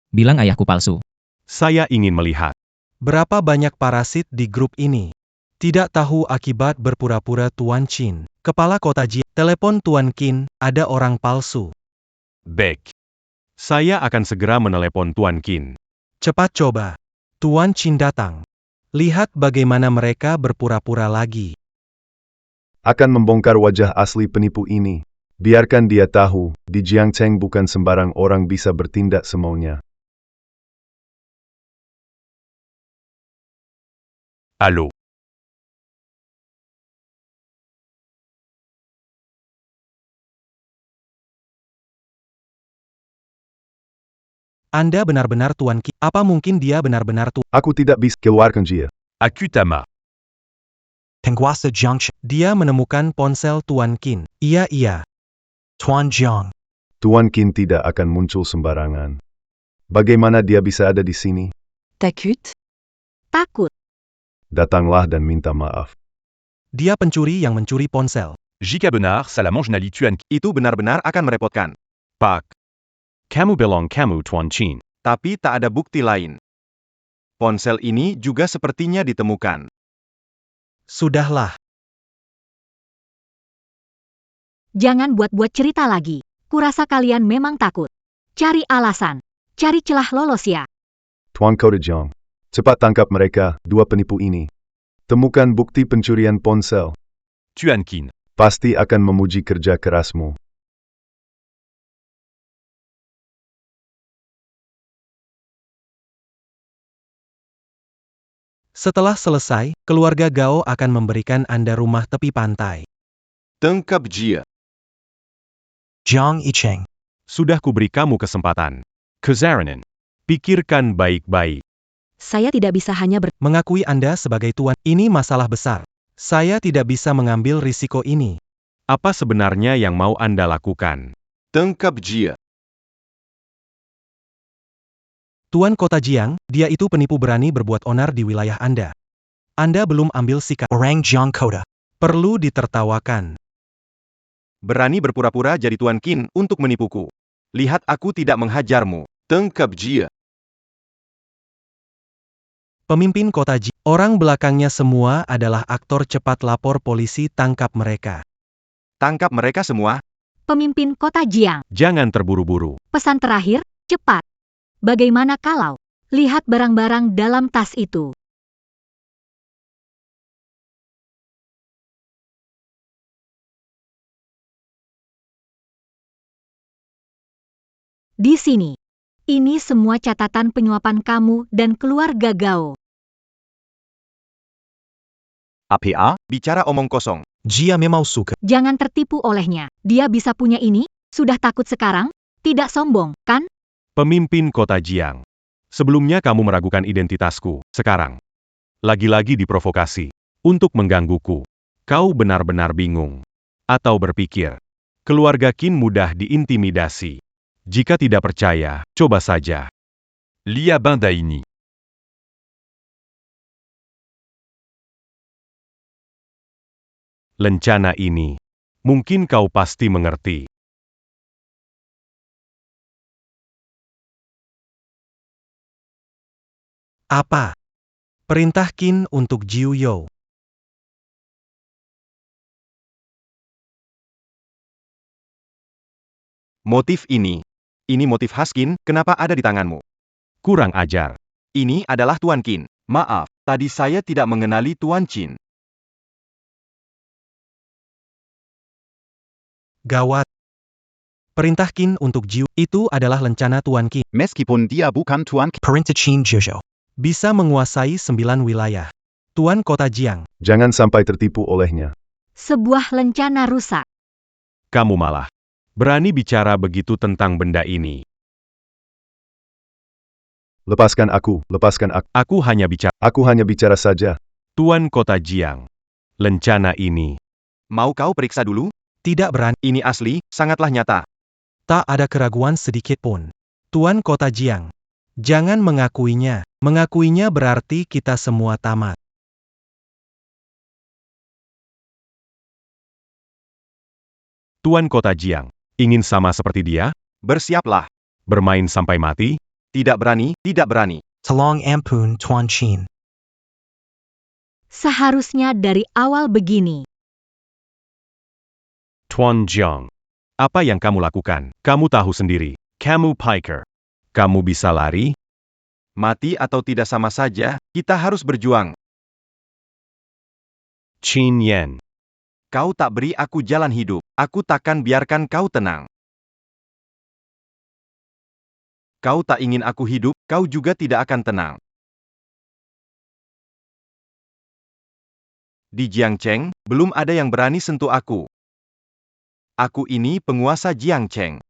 Bilang ayahku palsu. Saya ingin melihat. Berapa banyak parasit di grup ini? Tidak tahu akibat berpura-pura Tuan Qin. Kepala kota Jiang. Telepon Tuan Qin, ada orang palsu. Baik. Saya akan segera menelepon Tuan Qin. Cepat coba. Tuan Qin datang. Lihat bagaimana mereka berpura-pura lagi. Akan membongkar wajah asli penipu ini. Biarkan dia tahu, di Jiangcheng bukan sembarang orang bisa bertindak semaunya. Allô. Anda benar-benar Tuan Qin. Apa mungkin dia benar-benar Tuan? Aku tidak bisa keluarkan dia. Akutama. Penguasa Jiangcheng. Dia menemukan ponsel Tuan Qin. Iya. Tuan Jiang. Tuan Qin tidak akan muncul sembarangan. Bagaimana dia bisa ada di sini? Takut? Takut. Datanglah dan minta maaf. Dia pencuri yang mencuri ponsel. Jika benar, salah mengenali Tuan Qin. Itu benar-benar akan merepotkan. Pak. Kamu bilang kamu Tuan Qin. Tapi tak ada bukti lain. Ponsel ini juga sepertinya ditemukan. Sudahlah. Jangan buat-buat cerita lagi. Kurasa kalian memang takut. Cari alasan. Cari celah lolos ya. Tuan Kota Jiang. Cepat tangkap mereka, 2 penipu ini. Temukan bukti pencurian ponsel. Tuan Qin. Pasti akan memuji kerja kerasmu. Setelah selesai, keluarga Gao akan memberikan Anda rumah tepi pantai. Tangkap dia. Jiang Yicheng. Sudah kuberi kamu kesempatan. Kezaranen. Pikirkan baik-baik. Saya tidak bisa hanya Mengakui Anda sebagai tuan, ini masalah besar. Saya tidak bisa mengambil risiko ini. Apa sebenarnya yang mau Anda lakukan? Tangkap dia. Tuan Kota Jiang, dia itu penipu berani berbuat onar di wilayah Anda. Anda belum ambil sikap. Orang Jiang Kota. Perlu ditertawakan. Berani berpura-pura jadi Tuan Qin untuk menipuku. Lihat aku tidak menghajarmu. Tangkap dia. Pemimpin kota Ji. Orang belakangnya semua adalah aktor cepat lapor polisi tangkap mereka. Tangkap mereka semua. Pemimpin kota Jiang. Jangan terburu-buru. Pesan terakhir, cepat. Bagaimana kalau lihat barang-barang dalam tas itu? Di sini. Ini semua catatan penyuapan kamu dan keluarga Gao. APA, bicara omong kosong. Jia memang suka. Jangan tertipu olehnya. Dia bisa punya ini? Sudah takut sekarang? Tidak sombong, kan? Pemimpin kota Jiang. Sebelumnya kamu meragukan identitasku, sekarang. Lagi-lagi diprovokasi. Untuk menggangguku. Kau benar-benar bingung. Atau berpikir. Keluarga Qin mudah diintimidasi. Jika tidak percaya, coba saja. Lia Bandaini. Lencana ini. Mungkin kau pasti mengerti. Apa? Perintah Qin untuk Jiu You. Motif ini. Ini motif khas Qin, kenapa ada di tanganmu? Kurang ajar. Ini adalah Tuan Qin. Maaf, tadi saya tidak mengenali Tuan Qin. Gawat. Perintah Qin untuk Jiu itu adalah lencana Tuan Qin. Meskipun dia bukan Tuan Qin. Perintah Qin Jojo. Bisa menguasai 9 wilayah. Tuan kota Jiang. Jangan sampai tertipu olehnya. Sebuah lencana rusak. Kamu malah berani bicara begitu tentang benda ini. Lepaskan aku, lepaskan aku. Aku hanya bicara saja. Tuan kota Jiang. Lencana ini. Mau kau periksa dulu? Tidak berani. Ini asli, sangatlah nyata. Tak ada keraguan sedikit pun. Tuan kota Jiang. Jangan mengakuinya. Mengakuinya berarti kita semua tamat. Tuan kota Jiang. Ingin sama seperti dia? Bersiaplah. Bermain sampai mati? Tidak berani, tidak berani. Talong ampun Tuan Qin. Seharusnya dari awal begini. Tuan Jiang. Apa yang kamu lakukan? Kamu tahu sendiri. Kamu piker. Kamu bisa lari? Mati atau tidak sama saja, kita harus berjuang. Qin Yan. Kau tak beri aku jalan hidup, aku takkan biarkan kau tenang. Kau tak ingin aku hidup, kau juga tidak akan tenang. Di Jiangcheng, belum ada yang berani sentuh aku. Aku ini penguasa Jiangcheng.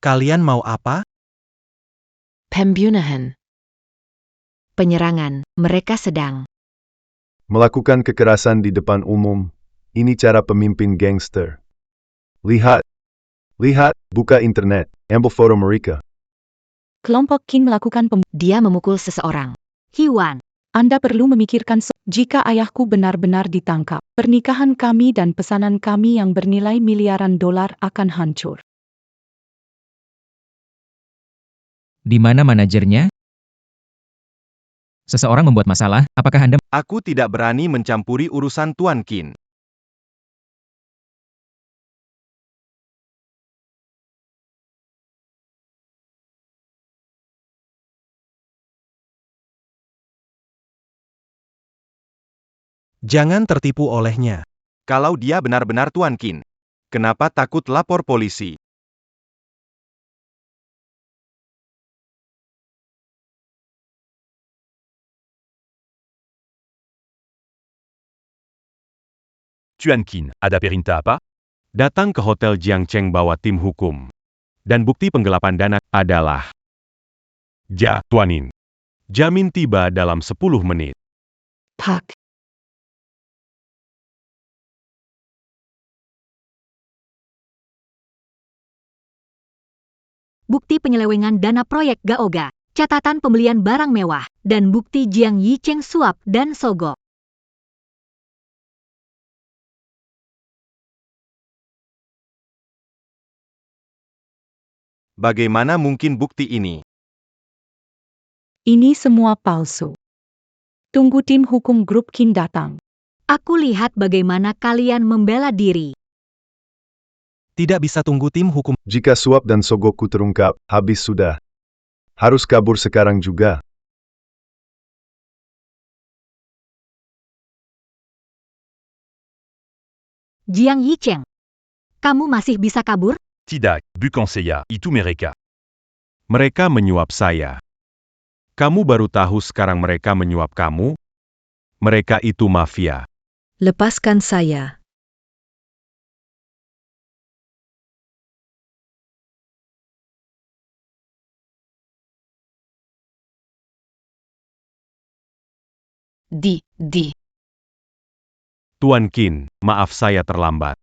Kalian mau apa? Pembunuhan. Penyerangan, mereka sedang Melakukan kekerasan di depan umum. Ini cara pemimpin gangster. Lihat. Lihat, buka internet. Ambil foto mereka. Kelompok Qin melakukan dia memukul seseorang. Hiwan. Anda perlu memikirkan jika ayahku benar-benar ditangkap, pernikahan kami dan pesanan kami yang bernilai miliaran dolar akan hancur. Di mana manajernya? Seseorang membuat masalah, apakah Anda... Aku tidak berani mencampuri urusan Tuan Qin. Jangan tertipu olehnya. Kalau dia benar-benar Tuan Qin, kenapa takut lapor polisi? Tuan Qin, ada perintah apa? Datang ke Hotel Jiangcheng bawa tim hukum. Dan bukti penggelapan dana adalah... Tuanin. Jamin tiba dalam 10 menit. Pak. Bukti penyelewengan dana proyek Gaoga, catatan pembelian barang mewah, dan bukti Jiang Yicheng suap dan sogok. Bagaimana mungkin bukti ini? Ini semua palsu. Tunggu tim hukum grup Qin datang. Aku lihat bagaimana kalian membela diri. Tidak bisa tunggu tim hukum. Jika suap dan sogokku terungkap, habis sudah. Harus kabur sekarang juga. Jiang Yicheng, kamu masih bisa kabur? Tidak, bukan saya, itu mereka. Mereka menyuap saya. Kamu baru tahu sekarang mereka menyuap kamu? Mereka itu mafia. Lepaskan saya. Tuan Qin, maaf saya terlambat.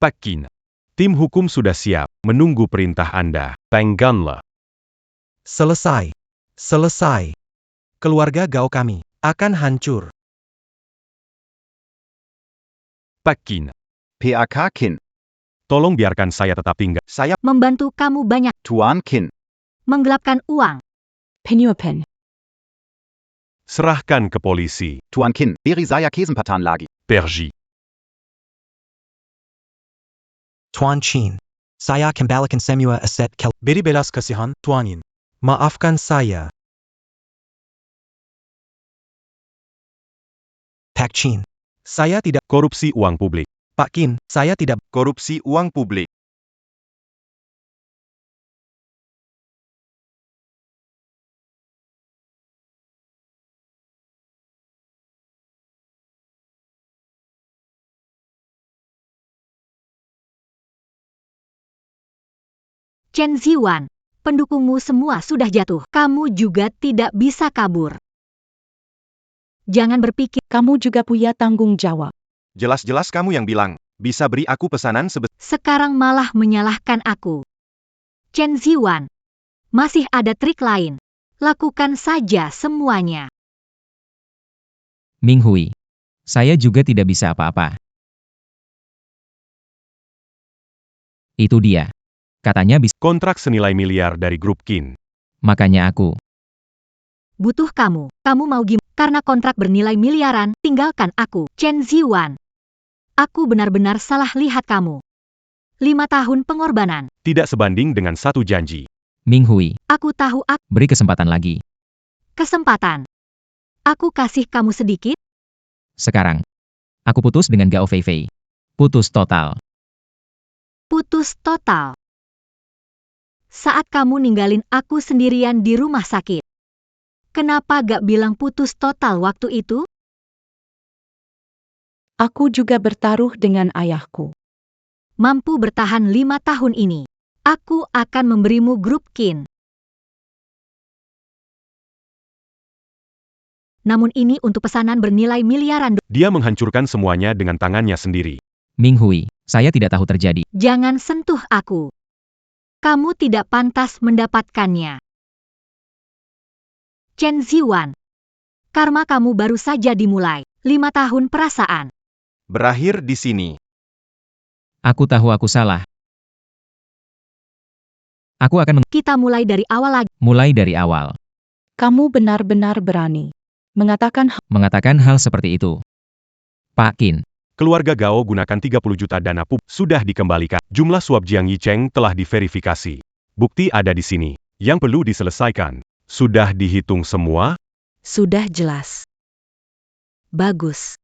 Pak Qin, tim hukum sudah siap, menunggu perintah Anda. Pengganlah. Selesai. Selesai. Keluarga Gao kami akan hancur. Pak Qin, PAK Qin, tolong biarkan saya tetap tinggal. saya Membantu kamu banyak Tuan Qin, menggelapkan uang. Penyuapan. Serahkan ke polisi. Tuan Qin, beri saya kesempatan lagi. Pergi. Tuan Qin, saya kembalikan semua aset Beri belas kasihan, Tuanin. Maafkan saya. Pak Qin. Saya tidak. Korupsi uang publik. Pak Qin, saya tidak. Korupsi uang publik. Chen Ziwan, pendukungmu semua sudah jatuh. Kamu juga tidak bisa kabur. Jangan berpikir Kamu juga punya tanggung jawab. Jelas-jelas kamu yang bilang, bisa beri aku pesanan sebesar. sekarang malah menyalahkan aku. Chen Ziwan, masih ada trik lain. Lakukan saja semuanya. Ming Hui. Saya juga tidak bisa apa-apa. Itu dia. Katanya bisa, Kontrak senilai miliar dari grup Qin. makanya aku. Butuh kamu. Kamu mau gimana? Karena kontrak bernilai miliaran, tinggalkan aku. Chen Ziwan. Aku benar-benar salah lihat kamu. 5 tahun pengorbanan. Tidak sebanding dengan 1 janji. Ming Hui, Aku tahu beri kesempatan lagi. kesempatan. Aku kasih kamu sedikit. Sekarang. Aku putus dengan Gao Feifei. Putus total. Putus total. Saat kamu ninggalin aku sendirian di rumah sakit. Kenapa gak bilang putus total waktu itu? Aku juga bertaruh dengan ayahku. Mampu bertahan 5 tahun ini. Aku akan memberimu grup Qin. Namun ini untuk pesanan bernilai miliaran. Dia menghancurkan semuanya dengan tangannya sendiri. Ming Hui, saya tidak tahu terjadi. Jangan sentuh aku. Kamu tidak pantas mendapatkannya. Chen Ziwan. Karma kamu baru saja dimulai. 5 tahun perasaan. Berakhir di sini. Aku tahu aku salah. Aku akan Kita mulai dari awal lagi. mulai dari awal. Kamu benar-benar berani Mengatakan hal seperti itu. Pak Qin, Keluarga Gao gunakan 30 juta dana pub sudah dikembalikan. Jumlah suap Jiang Yicheng telah diverifikasi. Bukti ada di sini. Yang perlu diselesaikan. Sudah dihitung semua? Sudah jelas. Bagus.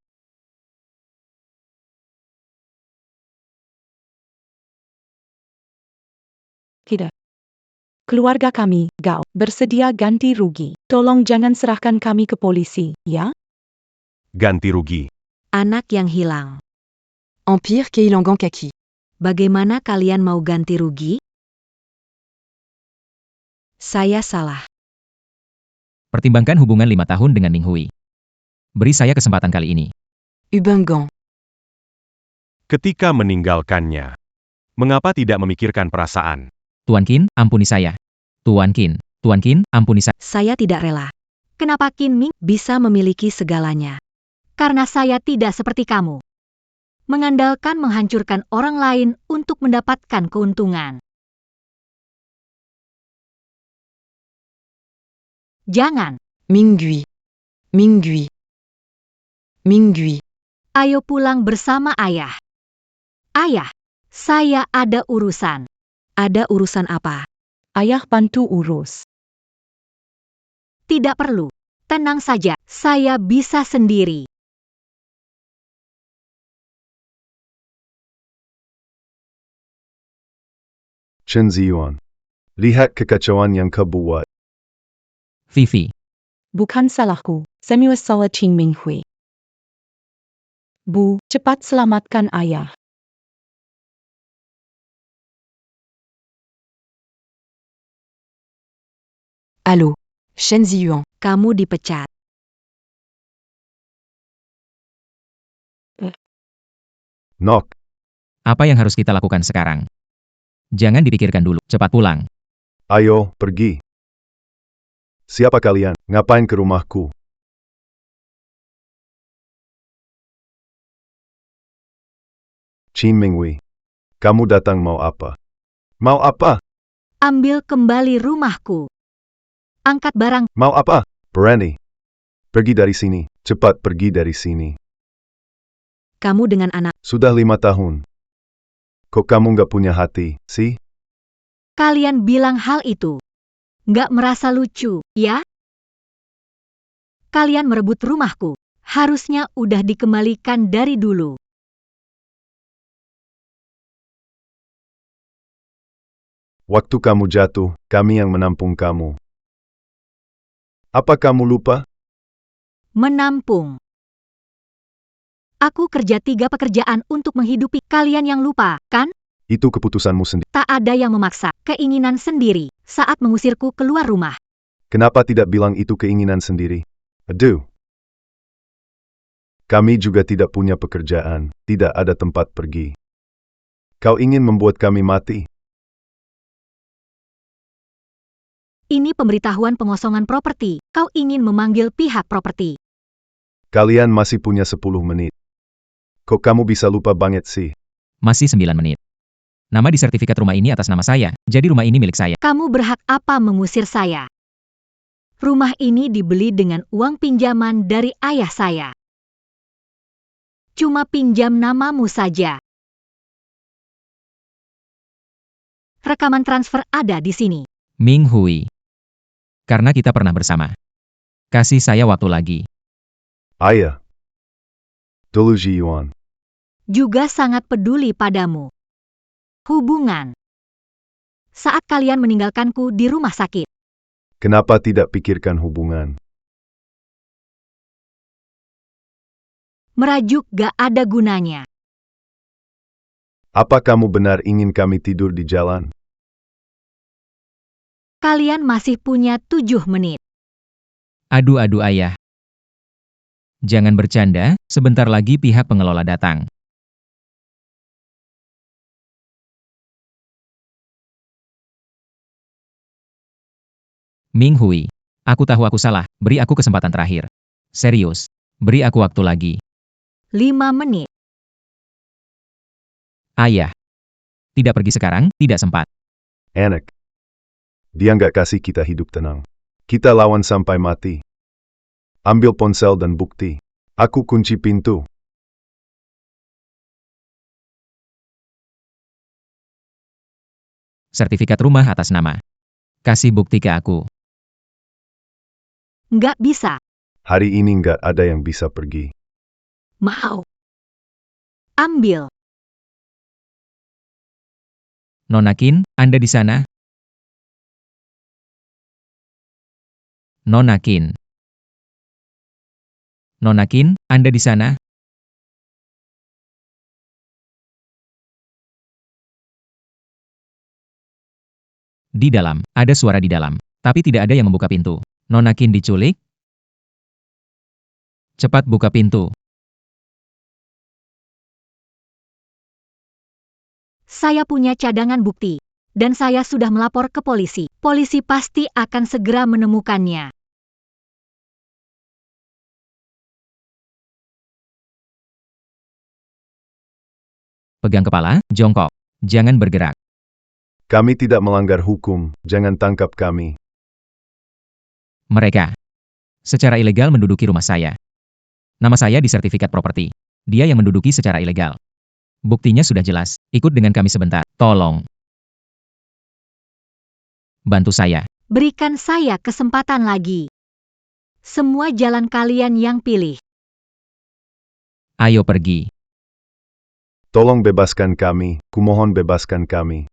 Tidak. Keluarga kami, Gao, bersedia ganti rugi. Tolong jangan serahkan kami ke polisi, ya? Ganti rugi. Anak yang hilang. Empire Keilangan Kaki. Bagaimana kalian mau ganti rugi? Saya salah. pertimbangkan hubungan 5 tahun dengan Ming Hui. Beri saya kesempatan kali ini. Ubengan. Ketika meninggalkannya. Mengapa tidak memikirkan perasaan? Tuan Qin, ampuni saya. Tuan Qin, ampuni saya. Saya tidak rela. Kenapa Qin Ming? Bisa memiliki segalanya. Karena saya tidak seperti kamu. mengandalkan menghancurkan orang lain untuk mendapatkan keuntungan. Jangan. Minghui. Minghui. Minghui. Ayo pulang bersama ayah. Ayah, saya ada urusan. Ada urusan apa? Ayah bantu urus. Tidak perlu. Tenang saja, saya bisa sendiri. Chen Ziyuan. Lihat kekacauan yang kau buat. Vivi, Bukan salahku, semua salah Qin Minghui. Bu, cepat selamatkan ayah. Allô. Shen Ziyuan. Kamu dipecat. Knock. apa yang harus kita lakukan sekarang? Jangan dipikirkan dulu, cepat pulang. Ayo, pergi. Siapa kalian? Ngapain ke rumahku? Qin Minghui. Kamu datang mau apa? Mau apa? Ambil kembali rumahku. Angkat barang. Mau apa? Berani. Pergi dari sini. Cepat pergi dari sini. Kamu dengan anak. Sudah 5 tahun. Kok kamu nggak punya hati, sih? Kalian bilang hal itu. Nggak merasa lucu, ya? Kalian merebut rumahku. Harusnya udah dikembalikan dari dulu. Waktu kamu jatuh, kami yang menampung kamu. Apa kamu lupa? Menampung. Aku kerja 3 pekerjaan untuk menghidupi kalian yang lupa, kan? Itu keputusanmu sendiri. Tak ada yang memaksa, keinginan sendiri, saat mengusirku keluar rumah. Kenapa tidak bilang itu keinginan sendiri? Aduh. Kami juga tidak punya pekerjaan, tidak ada tempat pergi. Kau ingin membuat kami mati? Ini pemberitahuan pengosongan properti. Kau ingin memanggil pihak properti. Kalian masih punya 10 menit. Kok kamu bisa lupa banget sih? Masih 9 menit. Nama di sertifikat rumah ini atas nama saya, jadi rumah ini milik saya. Kamu berhak apa mengusir saya? Rumah ini dibeli dengan uang pinjaman dari ayah saya. Cuma pinjam namamu saja. Rekaman transfer ada di sini. Minghui. Karena kita pernah bersama. Kasih saya waktu lagi. Ayah. Dulu Ziyuan. Juga sangat peduli padamu. Hubungan. Saat kalian meninggalkanku di rumah sakit. Kenapa tidak pikirkan hubungan? Merajuk gak ada gunanya. Apa kamu benar ingin kami tidur di jalan? Kalian masih punya 7 menit. Aduh ayah. Jangan bercanda, sebentar lagi pihak pengelola datang. Minghui. Aku tahu aku salah, beri aku kesempatan terakhir. Serius, beri aku waktu lagi. 5 menit. Ayah. Tidak pergi sekarang, tidak sempat. Anak. Dia nggak kasih kita hidup tenang. Kita lawan sampai mati. Ambil ponsel dan bukti. Aku kunci pintu. Sertifikat rumah atas nama. Kasih bukti ke aku. Nggak bisa. Hari ini nggak ada yang bisa pergi. Mau. Ambil. Nona Qin, Anda di sana? Nona Qin. Nona Qin, Anda di sana? Di dalam, ada suara di dalam, tapi tidak ada yang membuka pintu. Nona Qin diculik? Cepat buka pintu. Saya punya cadangan bukti. Dan saya sudah melapor ke polisi. Polisi pasti akan segera menemukannya. Pegang kepala, jongkok. Jangan bergerak. Kami tidak melanggar hukum, jangan tangkap kami. Mereka secara ilegal menduduki rumah saya. Nama saya di sertifikat properti. Dia yang menduduki secara ilegal. Buktinya sudah jelas. Ikut dengan kami sebentar. Tolong. Bantu saya. Berikan saya kesempatan lagi. Semua jalan kalian yang pilih. Ayo pergi. Tolong bebaskan kami, kumohon bebaskan kami.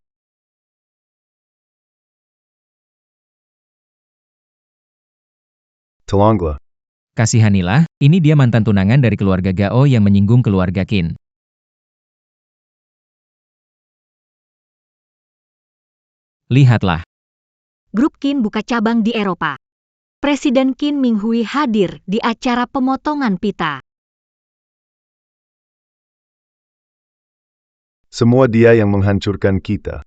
Tolonglah. Kasihanilah, ini dia mantan tunangan dari keluarga Gao yang menyinggung keluarga Qin. Lihatlah. Grup Qin buka cabang di Eropa. Presiden Qin Minghui hadir di acara pemotongan pita. Semua dia yang menghancurkan kita.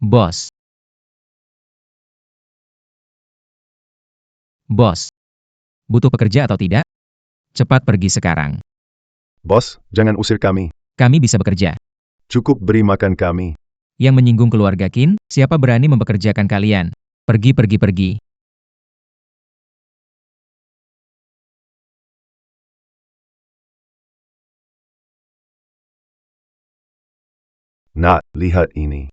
Bos. Bos. Butuh pekerja atau tidak? Cepat pergi sekarang. Bos, jangan usir kami. Kami bisa bekerja. Cukup beri makan kami. Yang menyinggung keluarga Qin, siapa berani mempekerjakan kalian? Pergi, pergi, pergi. Nah, lihat ini.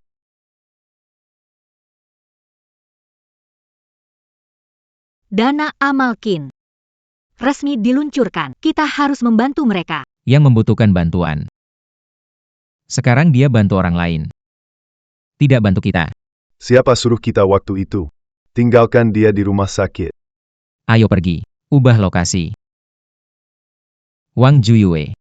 Dana amal Qin resmi diluncurkan. Kita harus membantu mereka. Yang membutuhkan bantuan. Sekarang dia bantu orang lain. Tidak bantu kita. Siapa suruh kita waktu itu? Tinggalkan dia di rumah sakit. Ayo pergi. Ubah lokasi. Wang Juyue.